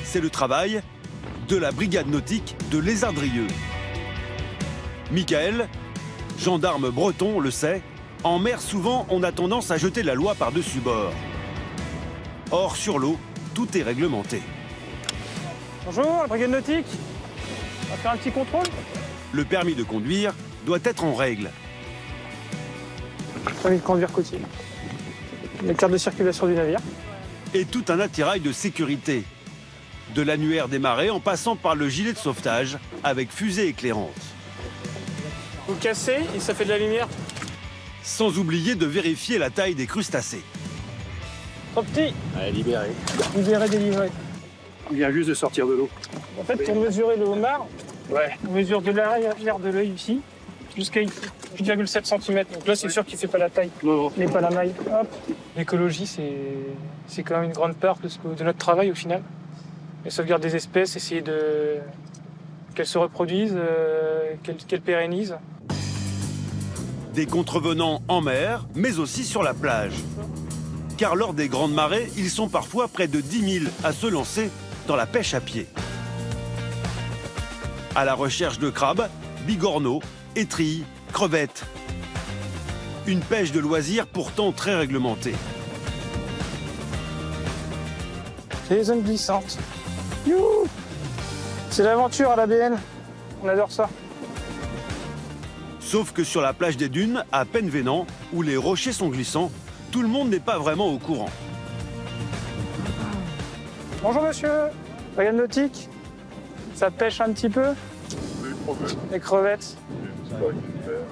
C'est le travail de la brigade nautique de Lézardrieux. Michael, gendarme breton, le sait, en mer souvent on a tendance à jeter la loi par-dessus bord. Or sur l'eau, tout est réglementé. Bonjour, la brigade nautique. On va faire un petit contrôle. Le permis de conduire doit être en règle. Permis de conduire côtier. La carte de circulation du navire. Et tout un attirail de sécurité. De l'annuaire des marées en passant par le gilet de sauvetage avec fusée éclairante. Vous cassez et ça fait de la lumière. Sans oublier de vérifier la taille des crustacés. Trop petit. Allez, libéré. Libéré, délivré. On vient juste de sortir de l'eau. En fait, pour mesurer le homard, on mesure de l'arrière de l'œil ici jusqu'à 8,7 cm. Donc là, c'est sûr qu'il ne fait pas la taille. Non. Il n'est pas la maille. Hop. L'écologie, c'est quand même une grande part de notre travail au final. Et sauvegarde des espèces, essayer qu'elles se reproduisent, qu'elles pérennisent. Des contrevenants en mer, mais aussi sur la plage. Car lors des grandes marées, ils sont parfois près de 10 000 à se lancer dans la pêche à pied. À la recherche de crabes, bigorneaux, étrilles, crevettes. Une pêche de loisirs pourtant très réglementée. C'est les zones glissantes. Youhou! C'est l'aventure à la BN. On adore ça. Sauf que sur la plage des Dunes, à Penvénan, où les rochers sont glissants, tout le monde n'est pas vraiment au courant. Bonjour monsieur, brigade nautique. Ça pêche un petit peu? Les crevettes.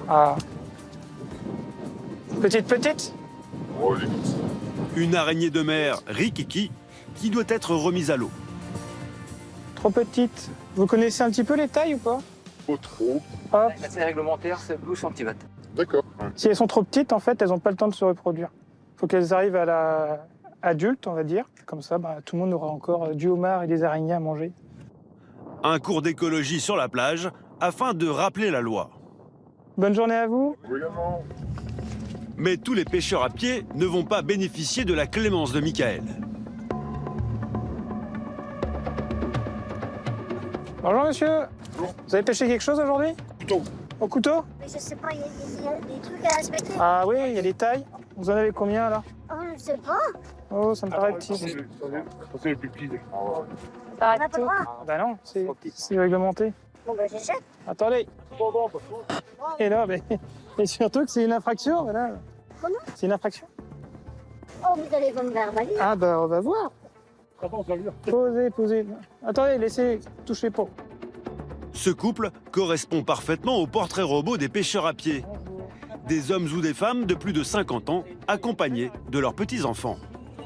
Ah. Petite? Une araignée de mer, Rikiki, qui doit être remise à l'eau. Trop petite. Vous connaissez un petit peu les tailles ou pas? Pas trop. Hop. La taille réglementaire, c'est 12 cm. D'accord. Si elles sont trop petites, en fait, elles n'ont pas le temps de se reproduire. Il faut qu'elles arrivent à la adulte, on va dire. Comme ça, tout le monde aura encore du homard et des araignées à manger. Un cours d'écologie sur la plage afin de rappeler la loi. Bonne journée à vous. Également. Mais tous les pêcheurs à pied ne vont pas bénéficier de la clémence de Michael. Bonjour monsieur. Vous avez pêché quelque chose aujourd'hui? Couteau. Au couteau? Mais je sais pas, il y a des trucs à respecter. Ah oui, il y a des tailles. Vous en avez combien là? Oh, je sais pas. Oh, ça me paraît petit. C'est les plus petits. On n'a pas le droit. Bah non, c'est réglementé. Bon, bah, j'achète. Attendez. Et là, et surtout que c'est une infraction, voilà. Comment? C'est une infraction. Oh, vous allez me verbaliser. Ah bah on va voir. Posez. Attendez, laissez toucher pas. Ce couple correspond parfaitement au portrait robot des pêcheurs à pied. Des hommes ou des femmes de plus de 50 ans, accompagnés de leurs petits-enfants.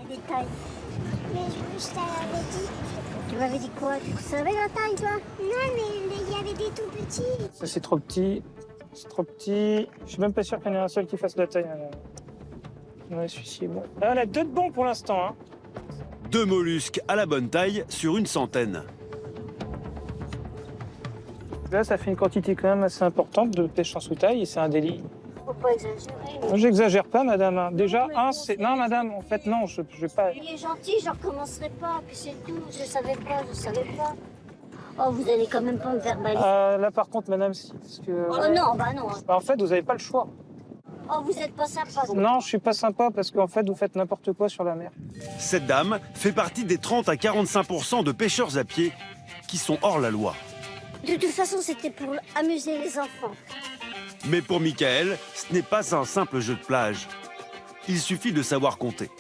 Des tailles. Mais je t'avais dit. Tu m'avais dit quoi? Tu savais la taille, toi? Non, mais il y avait des tout petits. Ça, c'est trop petit. C'est trop petit. Je suis même pas sûr qu'il y en ait un seul qui fasse la taille. Ouais, celui-ci est bon. Ah, on a 2 de bons pour l'instant. Hein. 2 mollusques à la bonne taille sur une centaine. Là, ça fait une quantité quand même assez importante de pêche en sous-taille et c'est un délit. Faut pas exagérer. Moi, j'exagère pas, madame. Hein. Déjà, c'est... Non, madame, en fait, non, je vais pas... Il est gentil, je recommencerai pas, puis c'est tout. Je savais pas. Oh, vous allez quand même pas me verbaliser. Là, par contre, madame, si. Parce que... Oh non, bah non. Bah, en fait, vous avez pas le choix. Oh, vous êtes pas sympa. Non, je suis pas sympa parce qu'en fait, vous faites n'importe quoi sur la mer. Cette dame fait partie des 30 à 45% de pêcheurs à pied qui sont hors la loi. De toute façon, c'était pour amuser les enfants. Mais pour Michael, ce n'est pas un simple jeu de plage. Il suffit de savoir compter.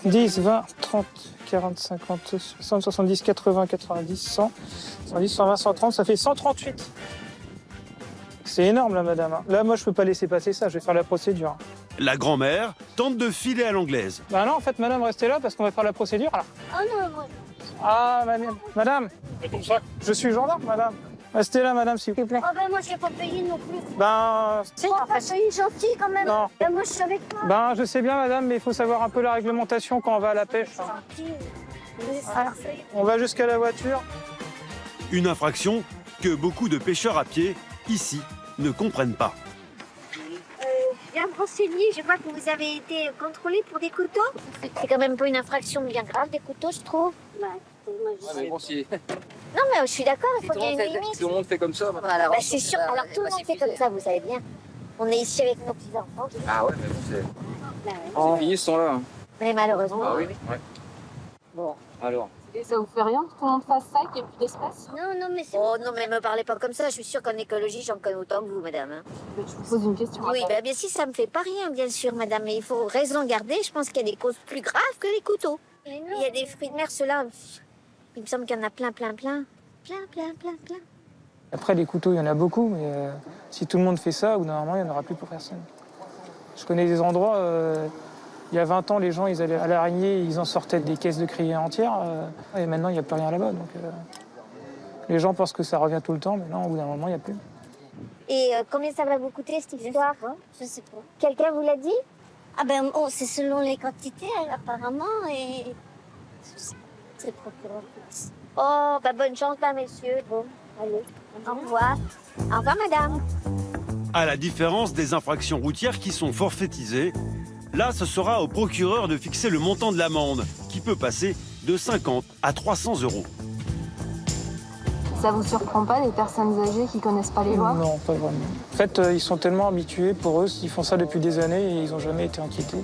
10, 20, 30, 40, 50, 60, 70, 80, 90, 100, 110, 120, 130, ça fait 138. C'est énorme, là, madame. Là, moi, je peux pas laisser passer ça, je vais faire la procédure. La grand-mère tente de filer à l'anglaise. Bah non, en fait, madame, restez là parce qu'on va faire la procédure. Là. Oh non, moi... Ah, madame, je suis gendarme, madame. Restez là, madame, s'il vous plaît. Oh ben moi, je vais pas payer non plus. Ben... Oh, ben, soyez gentil quand même. Non. Ben, moi, je suis avec toi. Ben, je sais bien, madame, mais il faut savoir un peu la réglementation quand on va à la pêche. Gentil. On va jusqu'à la voiture. Une infraction que beaucoup de pêcheurs à pied, ici, ne comprennent pas. Bien renseigné, je vois que vous avez été contrôlé pour des couteaux. C'est quand même pas une infraction bien grave, des couteaux, je trouve. Bah, moi, je sais. Bon, si Non, mais je suis d'accord, il faut qu'il y ait une limite. tout le monde fait comme ça. Bah, c'est sûr, alors tout le monde fait comme ça, vous savez bien. On est ici avec nos petits-enfants. Ah ouais, mais bon, c'est... Bah, ouais. C'est fini, ils sont là. Mais malheureusement... Ah oui, ouais. Bon. Alors. Et ça vous fait rien que tout le monde fasse ça, qu'il n'y ait plus d'espèces? Non, mais c'est... Oh non, mais me parlez pas comme ça, je suis sûre qu'en écologie, j'en connais autant que vous, madame. Hein. Je vous pose une question. Oui, bah, bien si, ça me fait pas rien, bien sûr, madame, mais il faut raison garder. Je pense qu'il y a des causes plus graves que les couteaux. Il y a des fruits de mer, ceux-là, il me semble qu'il y en a plein. Après, les couteaux, il y en a beaucoup, mais si tout le monde fait ça, au bout d'un moment, il n'y en aura plus pour personne. Je connais des endroits, il y a 20 ans, les gens, ils allaient à l'araignée, ils en sortaient des caisses de criées entières, et maintenant, il n'y a plus rien là-bas. Donc, les gens pensent que ça revient tout le temps, mais non, au bout d'un moment, il n'y a plus. Et combien ça va vous coûter, cette histoire? Je sais pas. Quelqu'un vous l'a dit? Ah ben, oh, c'est selon les quantités, apparemment, et... C'est le procureur. Oh, bah bonne chance, bah, messieurs. Bon, allez, au revoir. Au revoir, madame. À la différence des infractions routières qui sont forfaitisées, là, ce sera au procureur de fixer le montant de l'amende, qui peut passer de 50 à 300 €. Ça vous surprend pas, les personnes âgées qui connaissent pas les lois? Non, pas vraiment. En fait, ils sont tellement habitués, pour eux, ils font ça depuis des années et ils n'ont jamais été inquiétés.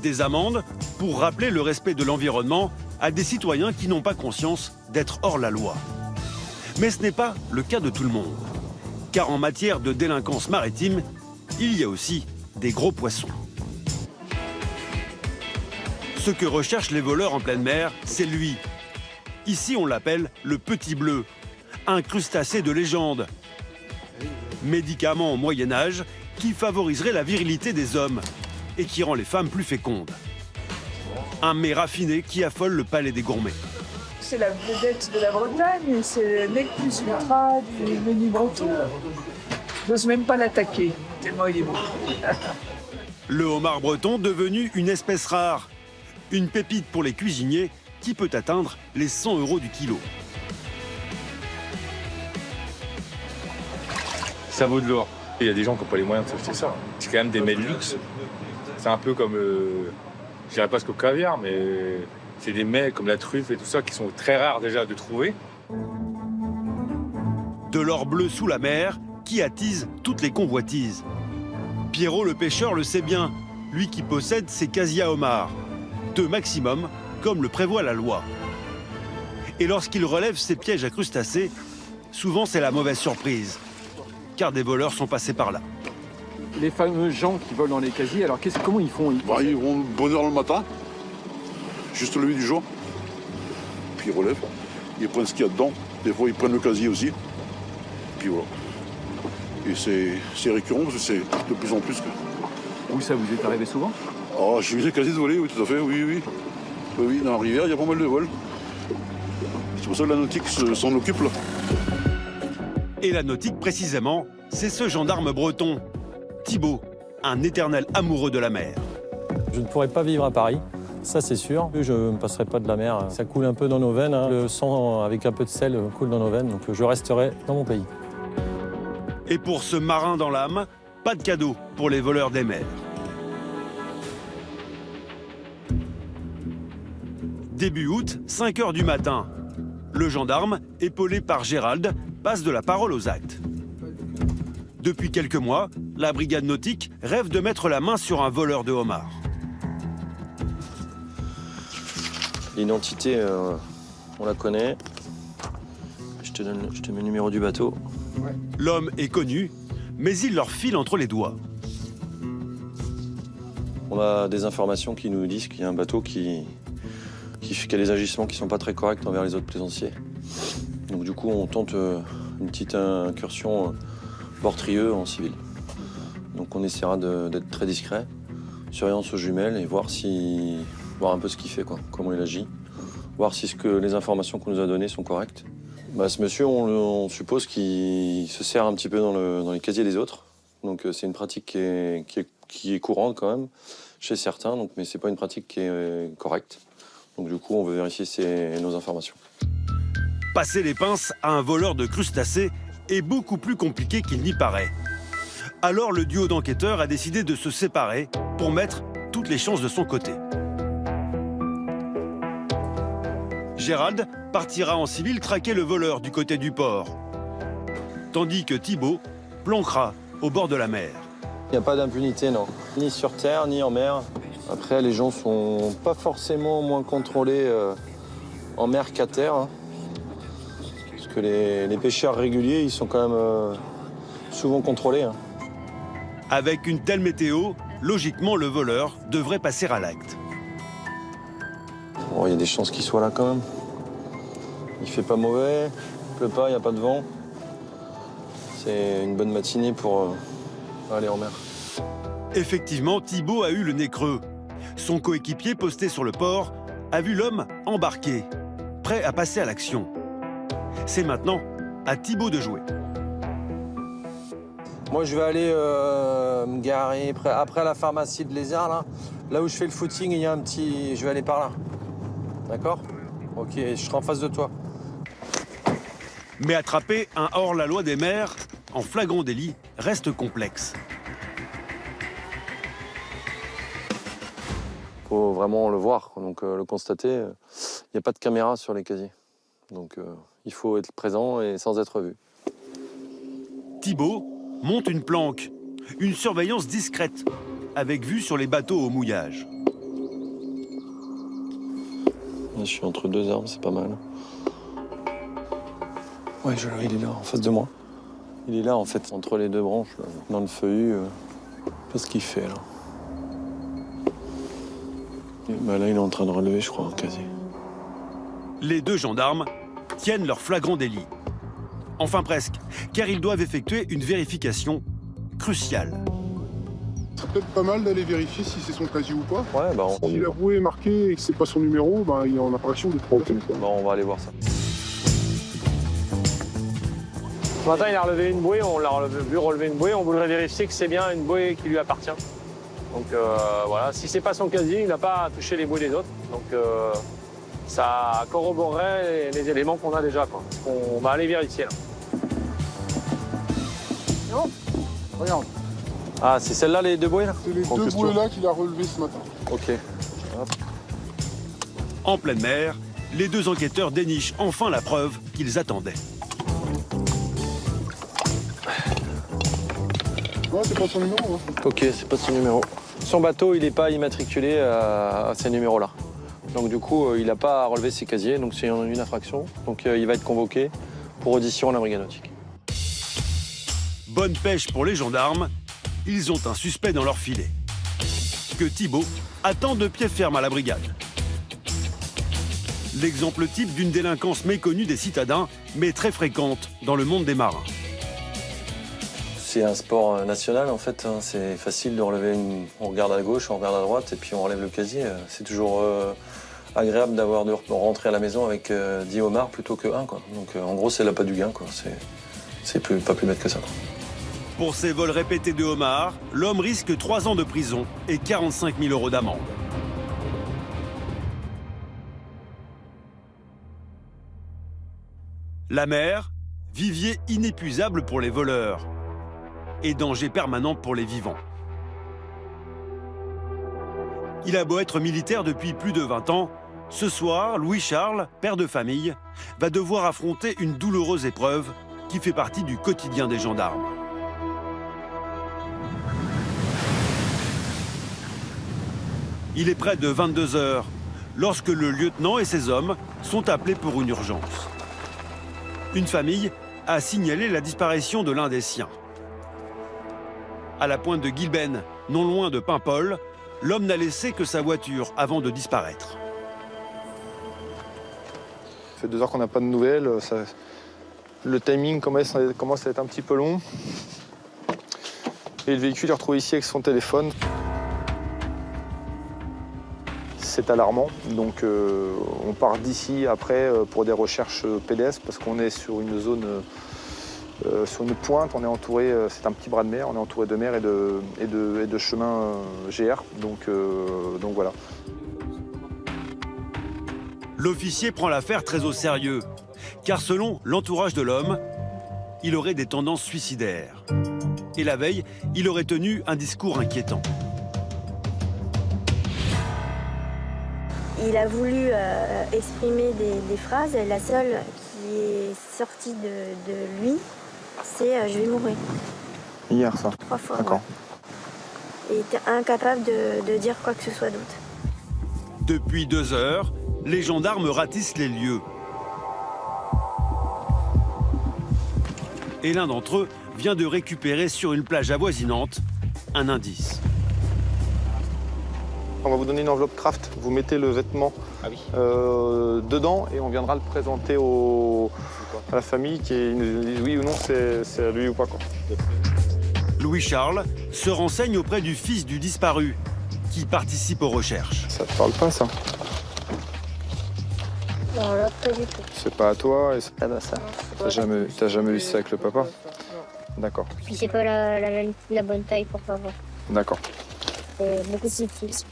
Des amendes pour rappeler le respect de l'environnement à des citoyens qui n'ont pas conscience d'être hors la loi. Mais ce n'est pas le cas de tout le monde. Car en matière de délinquance maritime, il y a aussi des gros poissons. Ce que recherchent les voleurs en pleine mer, c'est lui. Ici, on l'appelle le petit bleu, un crustacé de légende. Médicament au Moyen-Âge qui favoriserait la virilité des hommes et qui rend les femmes plus fécondes. Un mets raffiné qui affole le palais des gourmets. C'est la vedette de la Bretagne, c'est le mec plus ultra du menu breton. J'ose même pas l'attaquer, tellement il est beau. Le homard breton devenu une espèce rare. Une pépite pour les cuisiniers qui peut atteindre les 100 € du kilo. Ça vaut de l'or. Il y a des gens qui n'ont pas les moyens de s'acheter ça. C'est quand même des mets de luxe. C'est un peu comme, je dirais pas ce qu'au caviar, mais c'est des mets comme la truffe et tout ça qui sont très rares déjà de trouver. De l'or bleu sous la mer qui attise toutes les convoitises. Pierrot le pêcheur le sait bien, lui qui possède ses casiers homards. 2 maximum, comme le prévoit la loi. Et lorsqu'il relève ses pièges à crustacés, souvent c'est la mauvaise surprise, car des voleurs sont passés par là. Les fameux gens qui volent dans les casiers, alors comment ils font? Ils vont de bonne heure le matin, juste au lever du jour, puis ils relèvent, ils prennent ce qu'il y a dedans, des fois ils prennent le casier aussi, puis voilà. Et c'est récurrent parce que c'est de plus en plus. Oui, ça vous est arrivé souvent? Ah, j'ai vu des casiers de voler, oui, tout à fait, oui. Oui, dans la rivière, il y a pas mal de vols. C'est pour ça que la nautique s'en occupe, là. Et la nautique, précisément, c'est ce gendarme breton, Thibaut, un éternel amoureux de la mer. Je ne pourrais pas vivre à Paris, ça c'est sûr. Je ne passerai pas de la mer, ça coule un peu dans nos veines. Hein. Le sang avec un peu de sel coule dans nos veines, donc je resterai dans mon pays. Et pour ce marin dans l'âme, pas de cadeau pour les voleurs des mers. Début août, 5 h du matin. Le gendarme, épaulé par Gérald, passe de la parole aux actes. Depuis quelques mois, la brigade nautique rêve de mettre la main sur un voleur de homards. L'identité, on la connaît. Je te mets le numéro du bateau. L'homme est connu, mais il leur file entre les doigts. On a des informations qui nous disent qu'il y a un bateau qui a des agissements qui ne sont pas très corrects envers les autres plaisanciers. Donc du coup, on tente une petite incursion Bortrieux en civil. Donc on essaiera d'être très discret, surveillance aux jumelles et voir un peu ce qu'il fait, quoi, comment il agit, voir si les informations qu'on nous a données sont correctes. Ce monsieur, on suppose qu'il se sert un petit peu dans les casiers des autres. Donc c'est une pratique qui est courante quand même chez certains, mais c'est pas une pratique qui est correcte. Donc du coup, on veut vérifier nos informations. Passer les pinces à un voleur de crustacés est beaucoup plus compliqué qu'il n'y paraît. Alors le duo d'enquêteurs a décidé de se séparer pour mettre toutes les chances de son côté. Gérald partira en civil traquer le voleur du côté du port, tandis que Thibaut planquera au bord de la mer. Il n'y a pas d'impunité, non. Ni sur terre, ni en mer. Après, les gens sont pas forcément moins contrôlés en mer qu'à terre. Hein. Parce que les pêcheurs réguliers, ils sont quand même souvent contrôlés. Hein. Avec une telle météo, logiquement, le voleur devrait passer à l'acte. Bon, il y a des chances qu'il soit là quand même. Il fait pas mauvais, il pleut pas, il n'y a pas de vent. C'est une bonne matinée pour aller en mer. Effectivement, Thibaut a eu le nez creux. Son coéquipier posté sur le port a vu l'homme embarqué, prêt à passer à l'action. C'est maintenant à Thibaut de jouer. Moi, je vais aller me garer après la pharmacie de Lézard, là où je fais le footing, il y a un petit... Je vais aller par là. D'accord? Ok, je serai en face de toi. Mais attraper un hors-la-loi des mers en flagrant délit reste complexe. Faut vraiment le voir, donc le constater. Il n'y a pas de caméra sur les casiers. Donc il faut être présent et sans être vu. Thibaut monte une planque, une surveillance discrète, avec vue sur les bateaux au mouillage. Là, je suis entre deux arbres, c'est pas mal. Ouais, il est là, en face de moi. Il est là, en fait, entre les deux branches, là, dans le feuillu. Je sais pas ce qu'il fait, là. Là, il est en train de relever, je crois, un casier. Les deux gendarmes tiennent leur flagrant délit. Enfin presque, car ils doivent effectuer une vérification cruciale. C'est peut-être pas mal d'aller vérifier si c'est son casier ou pas. Ouais, si la bouée est marquée et que c'est pas son numéro, il est en infraction de trop. On va aller voir ça. Ce matin, il a relevé une bouée, on l'a vu relever une bouée, on voudrait vérifier que c'est bien une bouée qui lui appartient. Donc voilà, si c'est pas son casier, il n'a pas touché les bouées des autres. Donc ça corroborerait les éléments qu'on a déjà, quoi. On va aller vérifier là. Non, regarde. Ah, c'est celle-là, les deux bouées, là? C'est les deux bouées-là qu'il a relevées ce matin. Ok. Hop. En pleine mer, les deux enquêteurs dénichent enfin la preuve qu'ils attendaient. Ouais, c'est pas son numéro. Hein. Ok, c'est pas son numéro. Son bateau, il n'est pas immatriculé à ces numéros-là. Donc du coup, il n'a pas à relever ses casiers, donc c'est une infraction. Donc il va être convoqué pour audition à la brigade nautique. Bonne pêche pour les gendarmes, ils ont un suspect dans leur filet. Que Thibaut attend de pied ferme à la brigade. L'exemple type d'une délinquance méconnue des citadins, mais très fréquente dans le monde des marins. C'est un sport national en fait, hein. C'est facile de relever on regarde à gauche, on regarde à droite et puis on relève le casier. C'est toujours agréable de rentrer à la maison avec 10 homards plutôt que 1, quoi. Donc en gros c'est l'appât du gain, quoi. C'est pas plus bête que ça, quoi. Pour ces vols répétés de homards, l'homme risque 3 ans de prison et 45 000 € d'amende. La mer, vivier inépuisable pour les voleurs et danger permanent pour les vivants. Il a beau être militaire depuis plus de 20 ans, ce soir, Louis-Charles, père de famille, va devoir affronter une douloureuse épreuve qui fait partie du quotidien des gendarmes. Il est près de 22 h lorsque le lieutenant et ses hommes sont appelés pour une urgence. Une famille a signalé la disparition de l'un des siens. À la pointe de Guilben, non loin de Paimpol, l'homme n'a laissé que sa voiture avant de disparaître. Ça fait 2 heures qu'on n'a pas de nouvelles. Le timing commence à être un petit peu long. Et le véhicule est retrouvé ici avec son téléphone. C'est alarmant, donc on part d'ici après pour des recherches pédestres parce qu'on est sur une zone, sur une pointe, on est entouré, c'est un petit bras de mer, on est entouré de mer et de chemins GR, donc voilà. L'officier prend l'affaire très au sérieux, car selon l'entourage de l'homme, il aurait des tendances suicidaires. Et la veille, il aurait tenu un discours inquiétant. Il a voulu exprimer des phrases. La seule qui est sortie de lui, c'est je vais mourir. Hier, ça. 3 fois. D'accord. Ouais. Il était incapable de dire quoi que ce soit d'autre. Depuis 2 heures, les gendarmes ratissent les lieux. Et l'un d'entre eux vient de récupérer sur une plage avoisinante un indice. On va vous donner une enveloppe craft, vous mettez le vêtement dedans et on viendra le présenter à la famille qui nous dit oui ou non c'est à lui ou pas, quoi. Louis-Charles se renseigne auprès du fils du disparu qui participe aux recherches. Ça te parle pas, ça? Non, là, pas du tout. C'est pas à toi et c'est pas à ça. T'as jamais eu ça avec le papa? D'accord. Puis c'est pas la bonne taille pour savoir. D'accord. C'est beaucoup plus petit.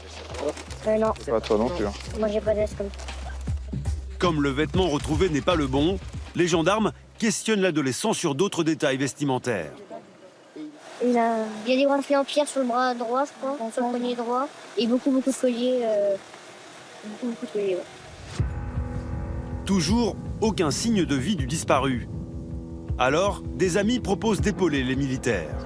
Non. C'est pas à toi non plus. Moi j'ai pas d'as comme ça. Comme le vêtement retrouvé n'est pas le bon, les gendarmes questionnent l'adolescent sur d'autres détails vestimentaires. Il y a des reflets en pierre sur le bras droit, je crois, sur le poignet droit, et beaucoup de colliers. Beaucoup de colliers, ouais. Toujours aucun signe de vie du disparu. Alors, des amis proposent d'épauler les militaires.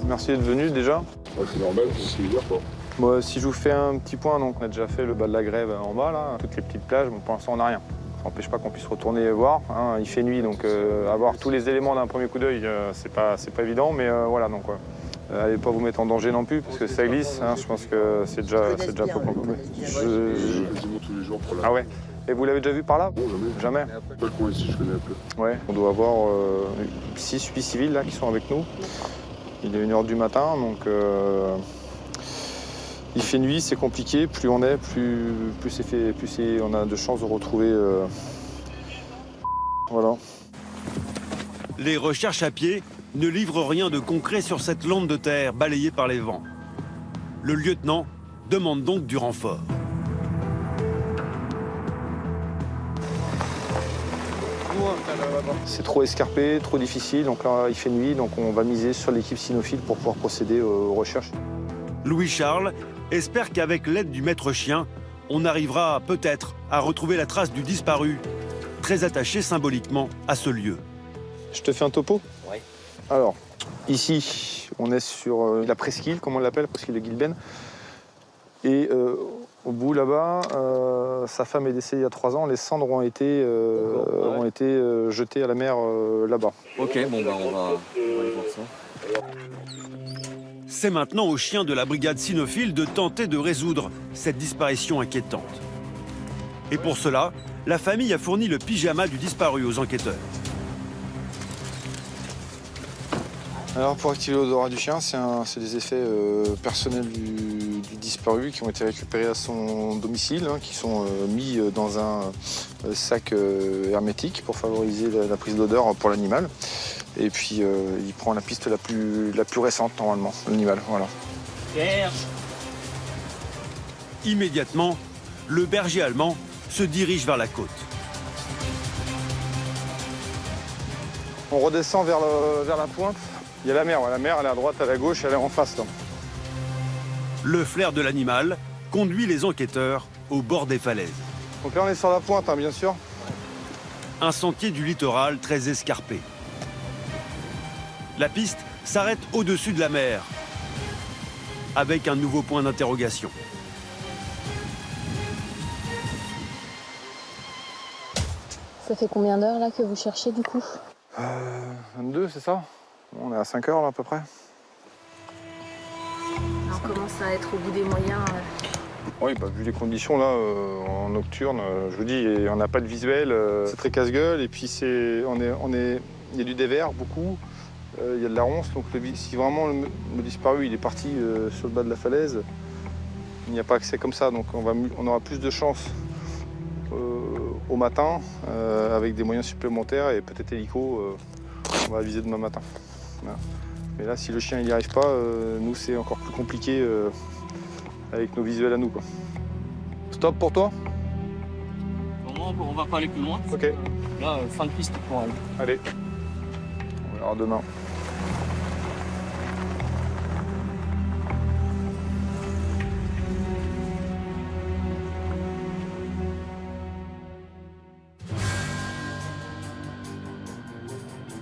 Merci d'être venu déjà. Ouais, c'est normal, c'est hier, quoi. Moi, si je vous fais un petit point, donc on a déjà fait le bas de la grève en bas, là, toutes les petites plages, bon, pour l'instant on n'a rien. Ça n'empêche pas qu'on puisse retourner voir, hein. Il fait nuit, donc avoir tous les éléments d'un premier coup d'œil, c'est pas évident, mais voilà, donc allez pas vous mettre en danger non plus, parce que ça glisse, hein, je pense que c'est déjà un peu compliqué. Quasiment tous les jours pour la... Ah ouais. Et vous l'avez déjà vu par là? Non, jamais. Pas le coin ici, je connais un peu. Ouais, on doit avoir 6-8 civils là qui sont avec nous. Il est 1 h du matin, donc il fait nuit, c'est compliqué. Plus on est, plus on a de chances de retrouver. Voilà. Les recherches à pied ne livrent rien de concret sur cette lande de terre balayée par les vents. Le lieutenant demande donc du renfort. C'est trop escarpé, trop difficile, donc là il fait nuit, donc on va miser sur l'équipe cynophile pour pouvoir procéder aux recherches. Louis-Charles espère qu'avec l'aide du maître chien, on arrivera peut-être à retrouver la trace du disparu, très attaché symboliquement à ce lieu. Je te fais un topo? Oui. Alors, ici, on est sur la presqu'île, comme on l'appelle, presqu'île de Guilben. Et au bout là-bas, sa femme est décédée il y a 3 ans. Les cendres ont été jetées à la mer là-bas. Ok, bon bah on va aller voir ça. C'est maintenant aux chiens de la brigade cynophile de tenter de résoudre cette disparition inquiétante. Et pour cela, la famille a fourni le pyjama du disparu aux enquêteurs. Alors pour activer l'odorat du chien, c'est des effets personnels du disparu qui ont été récupérés à son domicile, hein, qui sont mis dans un sac hermétique pour favoriser la prise d'odeur pour l'animal. Et puis il prend la piste la plus récente normalement, l'animal. Voilà. Immédiatement, le berger allemand se dirige vers la côte. On redescend vers la pointe. Il y a la mer. La mer, elle est à droite, elle est à gauche, elle est en face. Là. Le flair de l'animal conduit les enquêteurs au bord des falaises. Donc là, on est sur la pointe, hein, bien sûr. Un sentier du littoral très escarpé. La piste s'arrête au-dessus de la mer, avec un nouveau point d'interrogation. Ça fait combien d'heures là que vous cherchez du coup 22, c'est ça? On est à 5 heures là à peu près. On commence à être au bout des moyens. Oui, vu les conditions là, en nocturne, je vous dis, on n'a pas de visuel, c'est très casse-gueule et puis il y a du dévers beaucoup, il y a de la ronce, donc si vraiment le disparu il est parti sur le bas de la falaise, il n'y a pas accès comme ça, donc on aura plus de chance au matin avec des moyens supplémentaires et peut-être hélico, on va viser demain matin. Voilà. Mais là, si le chien n'y arrive pas, nous c'est encore plus compliqué. Avec nos visuels à nous, quoi. Stop pour toi? On va pas aller plus loin. Ok. Là, fin de piste pour elle. Allez. On verra demain.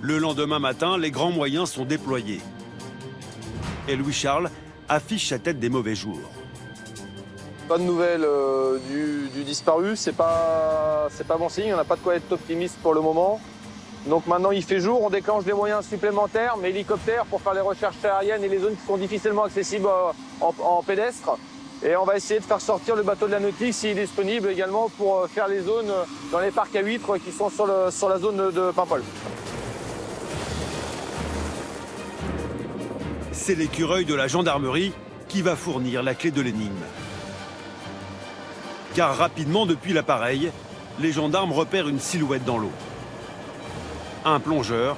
Le lendemain matin, les grands moyens sont déployés. Et Louis-Charles affiche sa tête des mauvais jours. Pas de nouvelles du disparu, c'est pas bon signe, on n'a pas de quoi être optimiste pour le moment. Donc maintenant il fait jour, on déclenche des moyens supplémentaires, mais hélicoptères pour faire les recherches aériennes et les zones qui sont difficilement accessibles en pédestre. Et on va essayer de faire sortir le bateau de la nautique s'il est disponible également pour faire les zones dans les parcs à huîtres qui sont sur la zone de Paimpol. C'est l'écureuil de la gendarmerie qui va fournir la clé de l'énigme. Car rapidement, depuis l'appareil, les gendarmes repèrent une silhouette dans l'eau. Un plongeur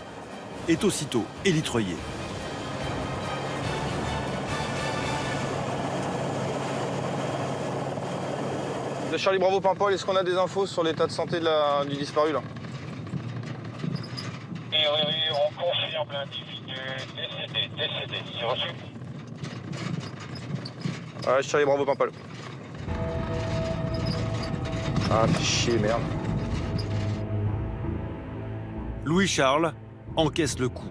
est aussitôt élitreillé. De Charlie Bravo Paimpol, est-ce qu'on a des infos sur l'état de santé du disparu là? Oui, on confirme l'individu décédé. C'est reçu? Ouais, Charlie Bravo Paimpol. Ah, fait chier, merde. Louis-Charles encaisse le coup.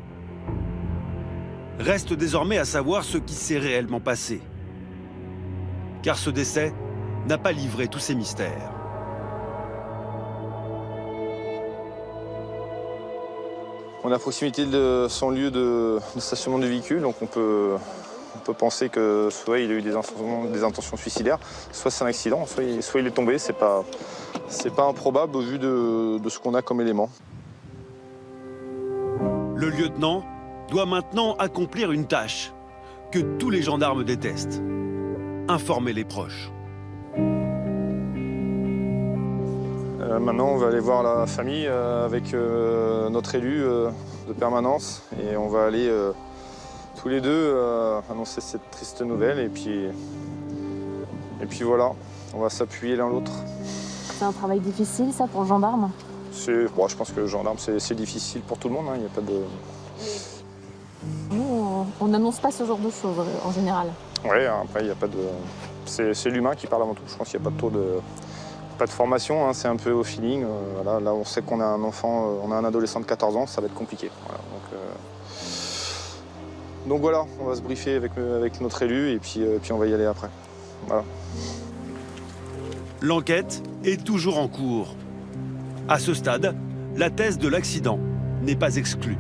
Reste désormais à savoir ce qui s'est réellement passé. Car ce décès n'a pas livré tous ses mystères. On est à proximité de son lieu de stationnement du véhicule, donc on peut penser que soit il a eu des intentions suicidaires, soit c'est un accident, soit il est tombé. C'est pas improbable au vu de ce qu'on a comme élément. Le lieutenant doit maintenant accomplir une tâche que tous les gendarmes détestent. Informer les proches. Maintenant, on va aller voir la famille avec notre élu de permanence et on va aller tous les deux annoncer cette triste nouvelle et puis voilà, on va s'appuyer l'un l'autre. C'est un travail difficile ça pour le gendarme? Je pense que le gendarme c'est difficile pour tout le monde, il n'y a pas de... Nous, on n'annonce pas ce genre de choses en général. Oui, après il n'y a pas de... C'est l'humain qui parle avant tout, je pense qu'il n'y a pas trop de... Pas de formation, c'est un peu au feeling. Voilà, là, on sait qu'on a un enfant, on a un adolescent de 14 ans, ça va être compliqué. Voilà, donc voilà, on va se briefer avec notre élu et puis on va y aller après. Voilà. L'enquête est toujours en cours. À ce stade, la thèse de l'accident n'est pas exclue.